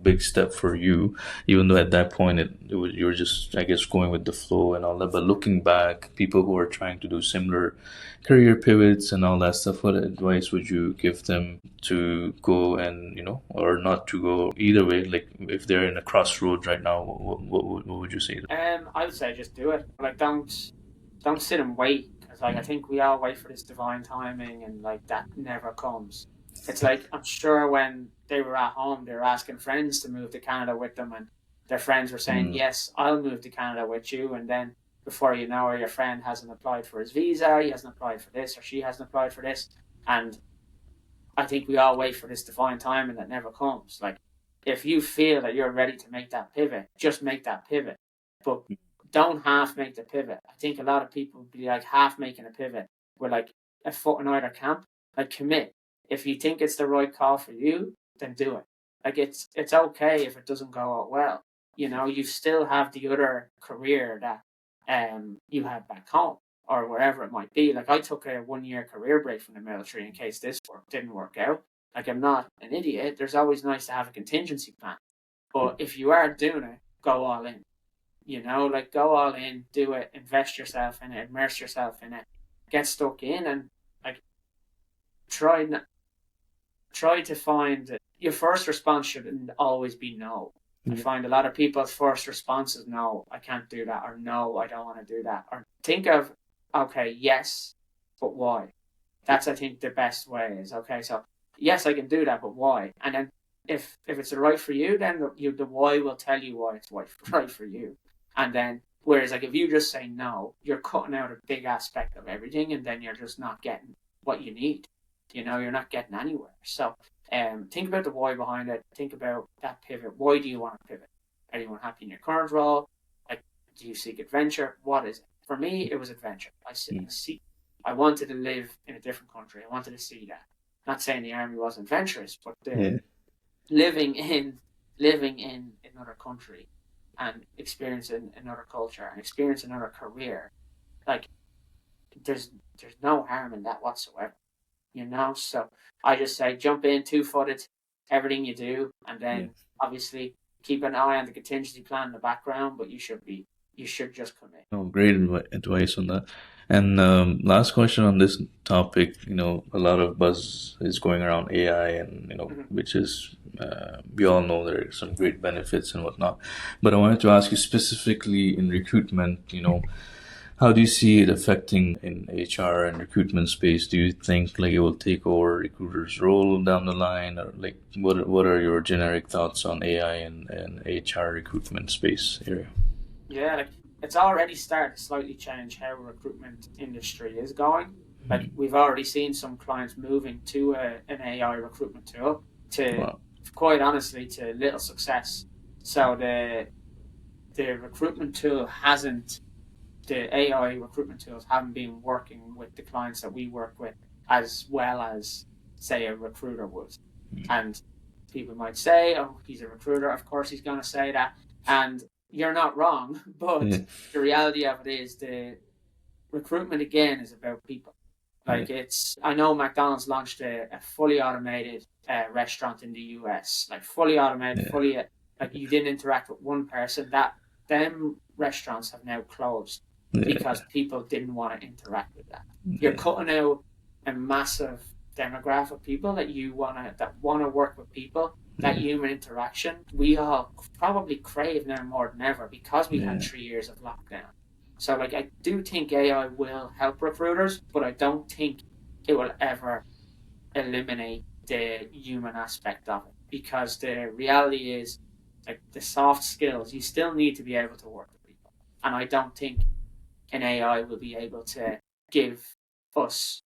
[SPEAKER 1] big step for you, even though at that point you were just, I guess, going with the flow and all that. But looking back, people who are trying to do similar career pivots and all that stuff, what advice would you give them to go and or not to go either way? Like if they're in a crossroads right now, what would you say to
[SPEAKER 2] I would say just do it. Like, don't sit and wait, because like I
[SPEAKER 1] them?
[SPEAKER 2] think we all wait for this divine timing, and like that never comes. It's like, I'm sure when they were at home, they were asking friends to move to Canada with them, and their friends were saying,
[SPEAKER 1] Mm.
[SPEAKER 2] yes, I'll move to Canada with you. And then before you know it, your friend hasn't applied for his visa, he hasn't applied for this, or she hasn't applied for this. And I think we all wait for this divine timing that never comes. Like, if you feel that you're ready to make that pivot, just make that pivot. But don't half make the pivot. I think a lot of people be like half making a pivot with like a foot in either camp. Like, commit. If you think it's the right call for you, then do it. Like, it's okay if it doesn't go out well. You still have the other career that you had back home or wherever it might be. Like, I took a 1 year career break from the military in case this didn't work out. Like, I'm not an idiot. There's always nice to have a contingency plan. But if you are doing it, go all in. Like, go all in, do it, invest yourself in it, immerse yourself in it, get stuck in, and like try try to find your first response shouldn't always be no. I
[SPEAKER 1] Yeah.
[SPEAKER 2] find a lot of people's first response is no, I can't do that, or no, I don't want to do that. Or think of, okay, yes, but why? That's, I think, the best way is, okay, so yes, I can do that, but why? And then if it's right for you, then the why will tell you why it's right for you. And then, whereas like if you just say no, you're cutting out a big aspect of everything, and then you're just not getting what you need. You're not getting anywhere. So think about the why behind it. Think about that pivot. Why do you want to pivot? Are you unhappy in your current role? Like, do you seek adventure? What is it? For me, it was adventure. I wanted to live in a different country. I wanted to see that. Not saying the army wasn't adventurous, but
[SPEAKER 1] Yeah.
[SPEAKER 2] living in living in another country and experiencing another culture and experiencing another career, like there's no harm in that whatsoever. So I just say jump in 2-footed, everything you do, and
[SPEAKER 1] Yeah.
[SPEAKER 2] then obviously keep an eye on the contingency plan in the background, but you should just commit.
[SPEAKER 1] No, great advice on that. And last question on this topic. A lot of buzz is going around AI, and
[SPEAKER 2] Mhm.
[SPEAKER 1] which is we all know there are some great benefits and whatnot. But I wanted to ask you specifically in recruitment. How do you see it affecting in HR and recruitment space? Do you think like it will take over recruiters' role down the line, or like what are your generic thoughts on AI and HR recruitment space area?
[SPEAKER 2] Yeah, like it's already started to slightly change how recruitment industry is going. Like
[SPEAKER 1] Mhm.
[SPEAKER 2] we've already seen some clients moving to an AI recruitment tool to,
[SPEAKER 1] Wow.
[SPEAKER 2] quite honestly, to little success. So the recruitment tool hasn't the AI recruitment tools haven't been working with the clients that we work with as well as, say, a recruiter would. And people might say, oh, he's a recruiter. Of course, he's going to say that. And you're not wrong. But
[SPEAKER 1] Yeah.
[SPEAKER 2] the reality of it is the recruitment, again, is about people.
[SPEAKER 1] Yeah.
[SPEAKER 2] Like I know McDonald's launched a fully automated restaurant in the US, like fully automated,
[SPEAKER 1] Yeah.
[SPEAKER 2] like you didn't interact with one person. Them restaurants have now closed
[SPEAKER 1] Yeah.
[SPEAKER 2] because people didn't want to interact with that. You're
[SPEAKER 1] Yeah.
[SPEAKER 2] cutting out a massive demographic of people that want to work with people. That
[SPEAKER 1] Yeah.
[SPEAKER 2] human interaction we all probably crave now more than ever because we had
[SPEAKER 1] Yeah.
[SPEAKER 2] 3 years of lockdown. So like I do think AI will help recruiters, but I don't think it will ever eliminate the human aspect of it because the reality is like the soft skills, you still need to be able to work with people. And I don't think an AI will be able to give us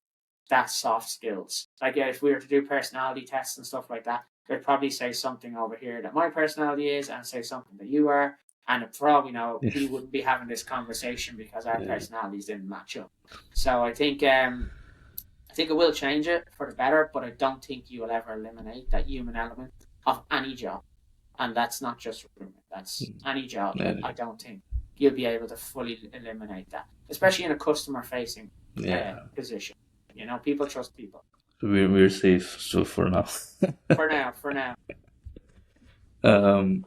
[SPEAKER 2] that soft skills. Like if we were to do personality tests and stuff like that, they'd probably say something over here that my personality is and say something that you are. And for all we know,
[SPEAKER 1] Yeah.
[SPEAKER 2] we wouldn't be having this conversation because our
[SPEAKER 1] Yeah.
[SPEAKER 2] personalities didn't match up. So I think it will change it for the better, but I don't think you will ever eliminate that human element of any job. And that's not just recruitment, that's any job.
[SPEAKER 1] Yeah.
[SPEAKER 2] I don't think you'll be able to fully eliminate that, especially in a customer facing
[SPEAKER 1] Yeah.
[SPEAKER 2] position. People trust people.
[SPEAKER 1] So we're safe so for now.
[SPEAKER 2] For now.
[SPEAKER 1] um,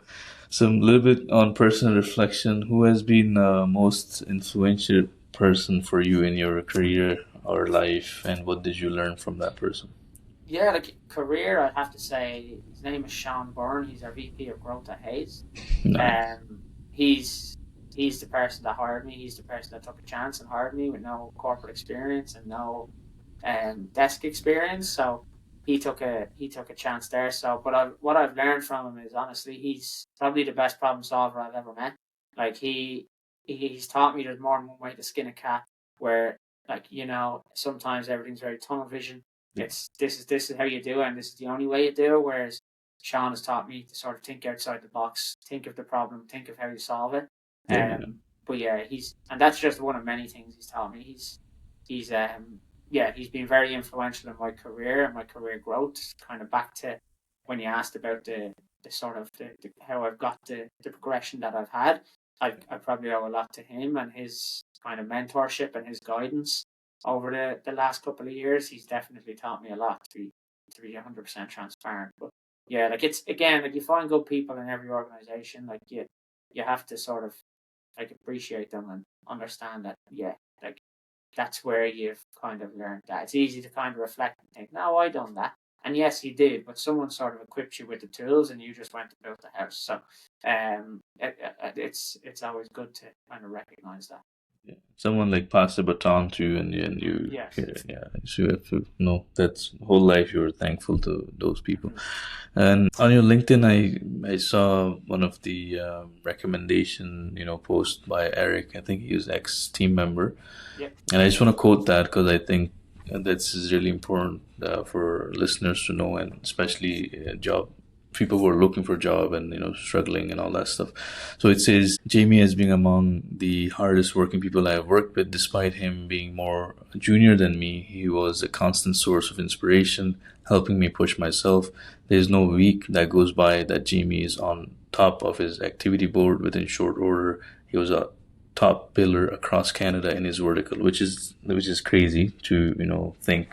[SPEAKER 1] so a little bit on personal reflection. Who has been most influential person for you in your career or life, and what did you learn from that person?
[SPEAKER 2] Yeah, like career, I'd have to say his name is Sean Byrne. He's our VP of growth at Hayes.
[SPEAKER 1] Nice.
[SPEAKER 2] Um, he's he's the person that hired me. He's the person that took a chance and hired me with no corporate experience and no desk experience. So he took a chance there. So, but what I've learned from him is honestly, he's probably the best problem solver I've ever met. Like he's taught me there's more than one way to skin a cat. Where like sometimes everything's very tunnel vision.
[SPEAKER 1] Yeah.
[SPEAKER 2] It's this is how you do it, and this is the only way you do it. Whereas Sean has taught me to sort of think outside the box, think of the problem, think of how you solve it.
[SPEAKER 1] Yeah.
[SPEAKER 2] But yeah, and that's just one of many things he's taught me. He's yeah, he's been very influential in my career and my career growth. Kind of back to when you asked about the sort of how I've got the progression that I've had. I probably owe a lot to him and his kind of mentorship and his guidance over the last couple of years. He's definitely taught me a lot to be 100% transparent. But yeah, like it's again like you find good people in every organization. Like you have to sort of like appreciate them and understand that like that's where you've kind of learned that. It's easy to kind of reflect and think, no, I done that. And yes, you did, but someone sort of equipped you with the tools, and you just went to build the house. So, it's always good to kind of recognize that.
[SPEAKER 1] Yeah. Someone like pass the baton to you, and you,
[SPEAKER 2] Yes.
[SPEAKER 1] yeah, so you have to know that's whole life you're thankful to those people.
[SPEAKER 2] Hmm.
[SPEAKER 1] And on your LinkedIn, I saw one of the recommendation, post by Eric. I think he was ex team member,
[SPEAKER 2] Yep.
[SPEAKER 1] and I just want to quote that because I think that's is really important for listeners to know, and especially job people who are looking for a job and struggling and all that stuff. So it says Jamie has been among the hardest working people I have worked with. Despite him being more junior than me, he was a constant source of inspiration, helping me push myself. There's no week that goes by that Jamie is on top of his activity board within short order. He was a top biller across Canada in his vertical, which is crazy to think,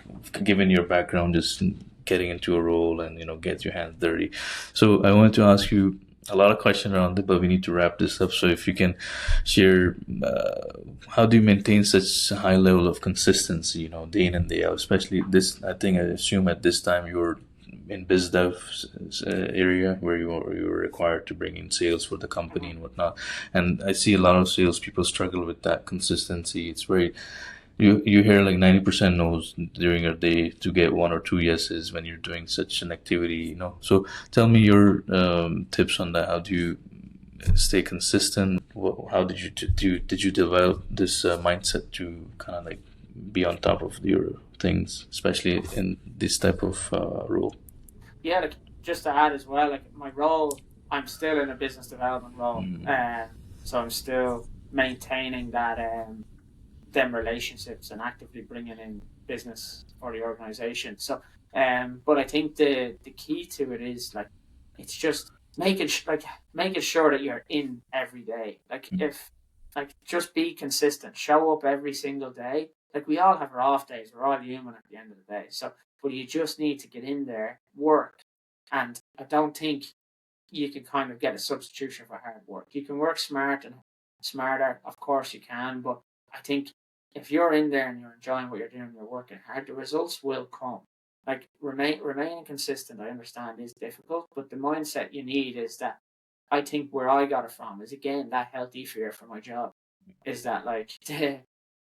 [SPEAKER 1] given your background, just getting into a role and get your hands dirty. So I wanted to ask you a lot of questions around it, but we need to wrap this up. So if you can share, how do you maintain such a high level of consistency, day in and day out? Especially this, I think I assume at this time you were in biz dev area where you were required to bring in sales for the company
[SPEAKER 2] Hmm.
[SPEAKER 1] and whatnot. And I see a lot of salespeople struggle with that consistency. It's very you hear like 90% no's during your day to get one or two yeses when you're doing such an activity. So tell me your tips on that. How do you stay consistent? How did you develop this mindset to kind of like be on top of your things, especially in this type of role?
[SPEAKER 2] Yeah, like just to add as well, like my role, I'm still in a business development role,
[SPEAKER 1] Mm.
[SPEAKER 2] so I'm still maintaining that them relationships and actively bringing in business for the organization. So, but I think the key to it is like it's just making sure that you're in every day. Like if like just be consistent, show up every single day. Like we all have our off days. We're all human at the end of the day. So, but you just need to get in there, work, and I don't think you can kind of get a substitution for hard work. You can work smart and smarter, of course you can, but I think if you're in there and you're enjoying what you're doing, you're working hard, the results will come. Like remaining consistent, I understand is difficult, but the mindset you need is that I think where I got it from is again that healthy fear for my job. Is that like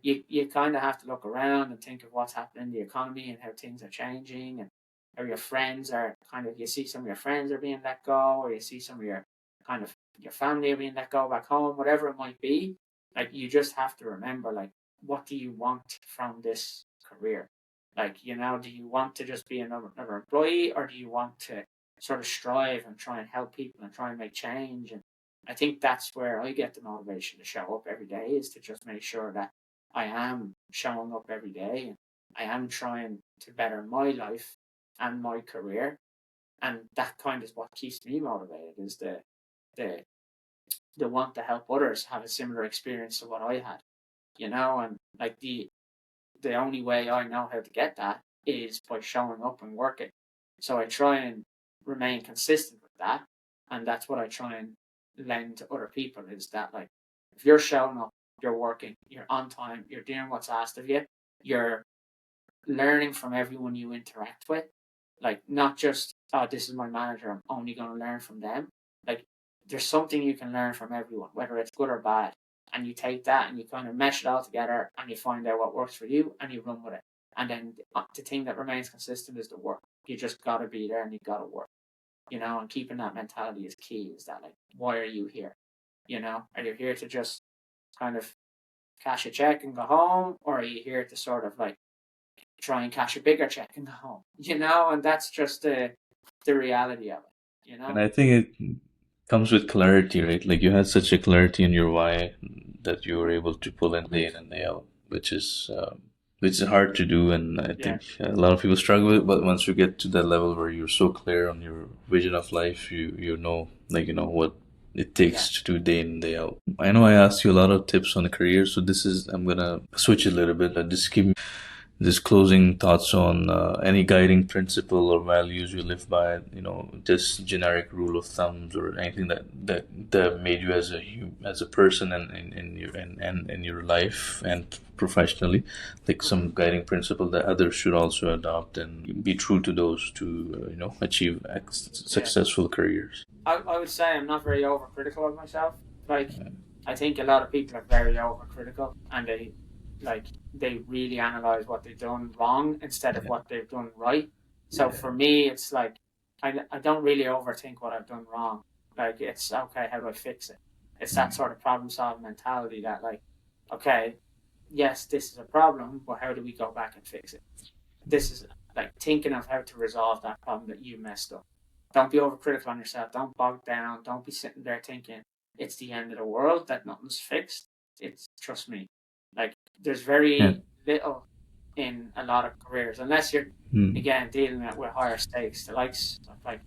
[SPEAKER 2] you kind of have to look around and think of what's happening in the economy and how things are changing and how your friends are kind of you see some of your friends are being let go or you see some of your kind of your family are being let go back home, whatever it might be. Like you just have to remember like what do you want from this career? Like, do you want to just be another employee or do you want to sort of strive and try and help people and try and make change? And I think that's where I get the motivation to show up every day is to just make sure that I am showing up every day and I am trying to better my life and my career. And that kind of what keeps me motivated is the the want to help others have a similar experience to what I had, and like the only way I know how to get that is by showing up and working. So I try and remain consistent with that. And that's what I try and lend to other people is that like if you're showing up, you're working, you're on time, you're doing what's asked of you, you're learning from everyone you interact with. Like not just, oh, this is my manager, I'm only gonna learn from them. Like there's something you can learn from everyone, whether it's good or bad. And you take that and you kind of mesh it all together and you find out what works for you and you run with it. And then the thing that remains consistent is the work. You just gotta be there and you gotta work. And keeping that mentality is key. Is that like why are you here? Are you here to just kind of cash a check and go home, or are you here to sort of like try and cash a bigger check and go home? And that's just the reality of it.
[SPEAKER 1] And I think it comes with clarity, right? Like you had such a clarity in your why that you were able to pull in and day out, which is hard to do, and I
[SPEAKER 2] Yeah,
[SPEAKER 1] think a lot of people struggle with it. But once you get to that level where you're so clear on your vision of life, you know, like what it
[SPEAKER 2] yeah,
[SPEAKER 1] takes to do day in day out. I know I asked you a lot of tips on the career, so I'm gonna switch a little bit. Just give me just closing thoughts on any guiding principle or values you live by, just generic rule of thumbs or anything that made you as a person and in your life and professionally, like
[SPEAKER 2] hmm,
[SPEAKER 1] some guiding principle that others should also adopt and be true to those to achieve
[SPEAKER 2] yeah.
[SPEAKER 1] successful careers.
[SPEAKER 2] I would say I'm not very overcritical of myself. Like I think a lot of people are very overcritical, and they really analyze what they've done wrong instead of
[SPEAKER 1] Yeah.
[SPEAKER 2] what they've done right. So
[SPEAKER 1] Yeah.
[SPEAKER 2] for me, it's like I don't really overthink what I've done wrong. Like, it's okay, how do I fix it? It's that
[SPEAKER 1] Mm.
[SPEAKER 2] sort of problem solving mentality that, like, okay, yes, this is a problem, but how do we go back and fix it? This is like thinking of how to resolve that problem that you messed up. Don't be overcritical on yourself. Don't bog down. Don't be sitting there thinking it's the end of the world, that nothing's fixed. It's, trust me, like, there's
[SPEAKER 1] Yeah.
[SPEAKER 2] very little in a lot of careers, unless you're,
[SPEAKER 1] Mm.
[SPEAKER 2] again, dealing with higher stakes, the likes of, like,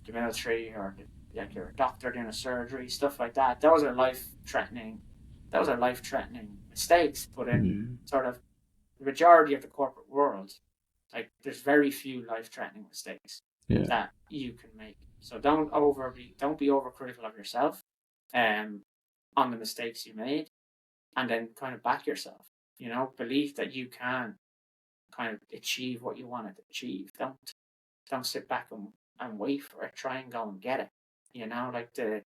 [SPEAKER 2] the military, or like you're a doctor doing a surgery, stuff like that. Those are life threatening. Those are life threatening mistakes. But in
[SPEAKER 1] Mm.
[SPEAKER 2] sort of the majority of the corporate world, like, there's very few life threatening mistakes
[SPEAKER 1] Yeah.
[SPEAKER 2] that you can make. So don't be overcritical of yourself, um, on the mistakes you made, and then kind of back yourself. Believe that you can kind of achieve what you wanted to achieve. Don't sit back and wait for it. Try and go and get it. Like, and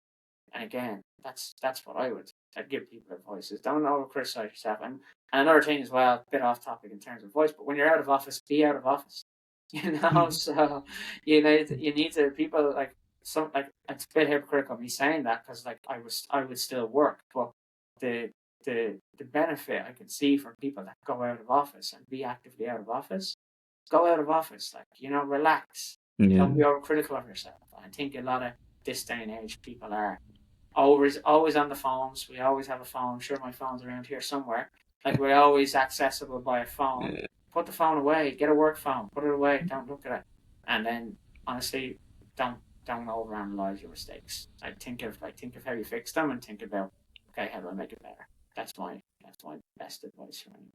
[SPEAKER 2] again, that's what I'd give people advice is, don't over criticize yourself. And another thing as well, a bit off topic in terms of voice, but when you're out of office, be out of office.
[SPEAKER 1] Mm.
[SPEAKER 2] So you need to, people, like, some, like, it's a bit hypocritical of me saying that, because, like, I would still work, but the the benefit I can see from people that go out of office and be actively out of office, go out of office, like, relax.
[SPEAKER 1] Yeah.
[SPEAKER 2] Don't be overcritical of yourself. I think a lot of this day and age, people are always on the phones. We always have a phone. I'm sure my phone's around here somewhere. Like, we're always accessible by a phone.
[SPEAKER 1] Yeah.
[SPEAKER 2] Put the phone away. Get a work phone. Put it away. Don't look at it. And then, honestly, don't don't overanalyze your mistakes. Think of how you fix them, and think about, okay, how do I make it better? That's my best advice for me.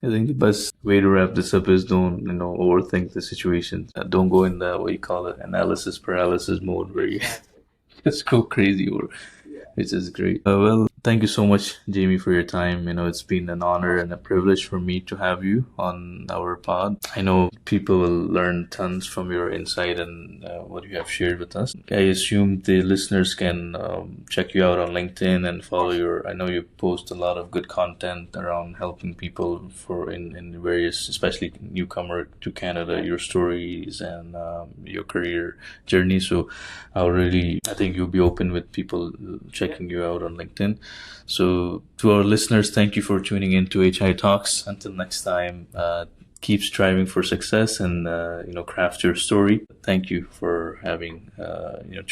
[SPEAKER 1] I think the best way to wrap this up is don't, overthink the situation. Don't go in the, what you call it, analysis paralysis mode where you
[SPEAKER 2] Exactly.
[SPEAKER 1] just go crazy, or
[SPEAKER 2] Yeah.
[SPEAKER 1] which is great. Well, thank you so much, Jamie, for your time. It's been an honor and a privilege for me to have you on our pod. I know people will learn tons from your insight and what you have shared with us. I assume the listeners can check you out on LinkedIn and
[SPEAKER 2] Of
[SPEAKER 1] follow
[SPEAKER 2] course.
[SPEAKER 1] your. I know you post a lot of good content around helping people in various, especially newcomer to Canada,
[SPEAKER 2] Yeah.
[SPEAKER 1] your stories and your career journey. So I think you'll be open with people
[SPEAKER 2] Yeah.
[SPEAKER 1] checking you out on LinkedIn. So, to our listeners, thank you for tuning in to HI Talks. Until next time, keep striving for success and, craft your story. Thank you for having, tuning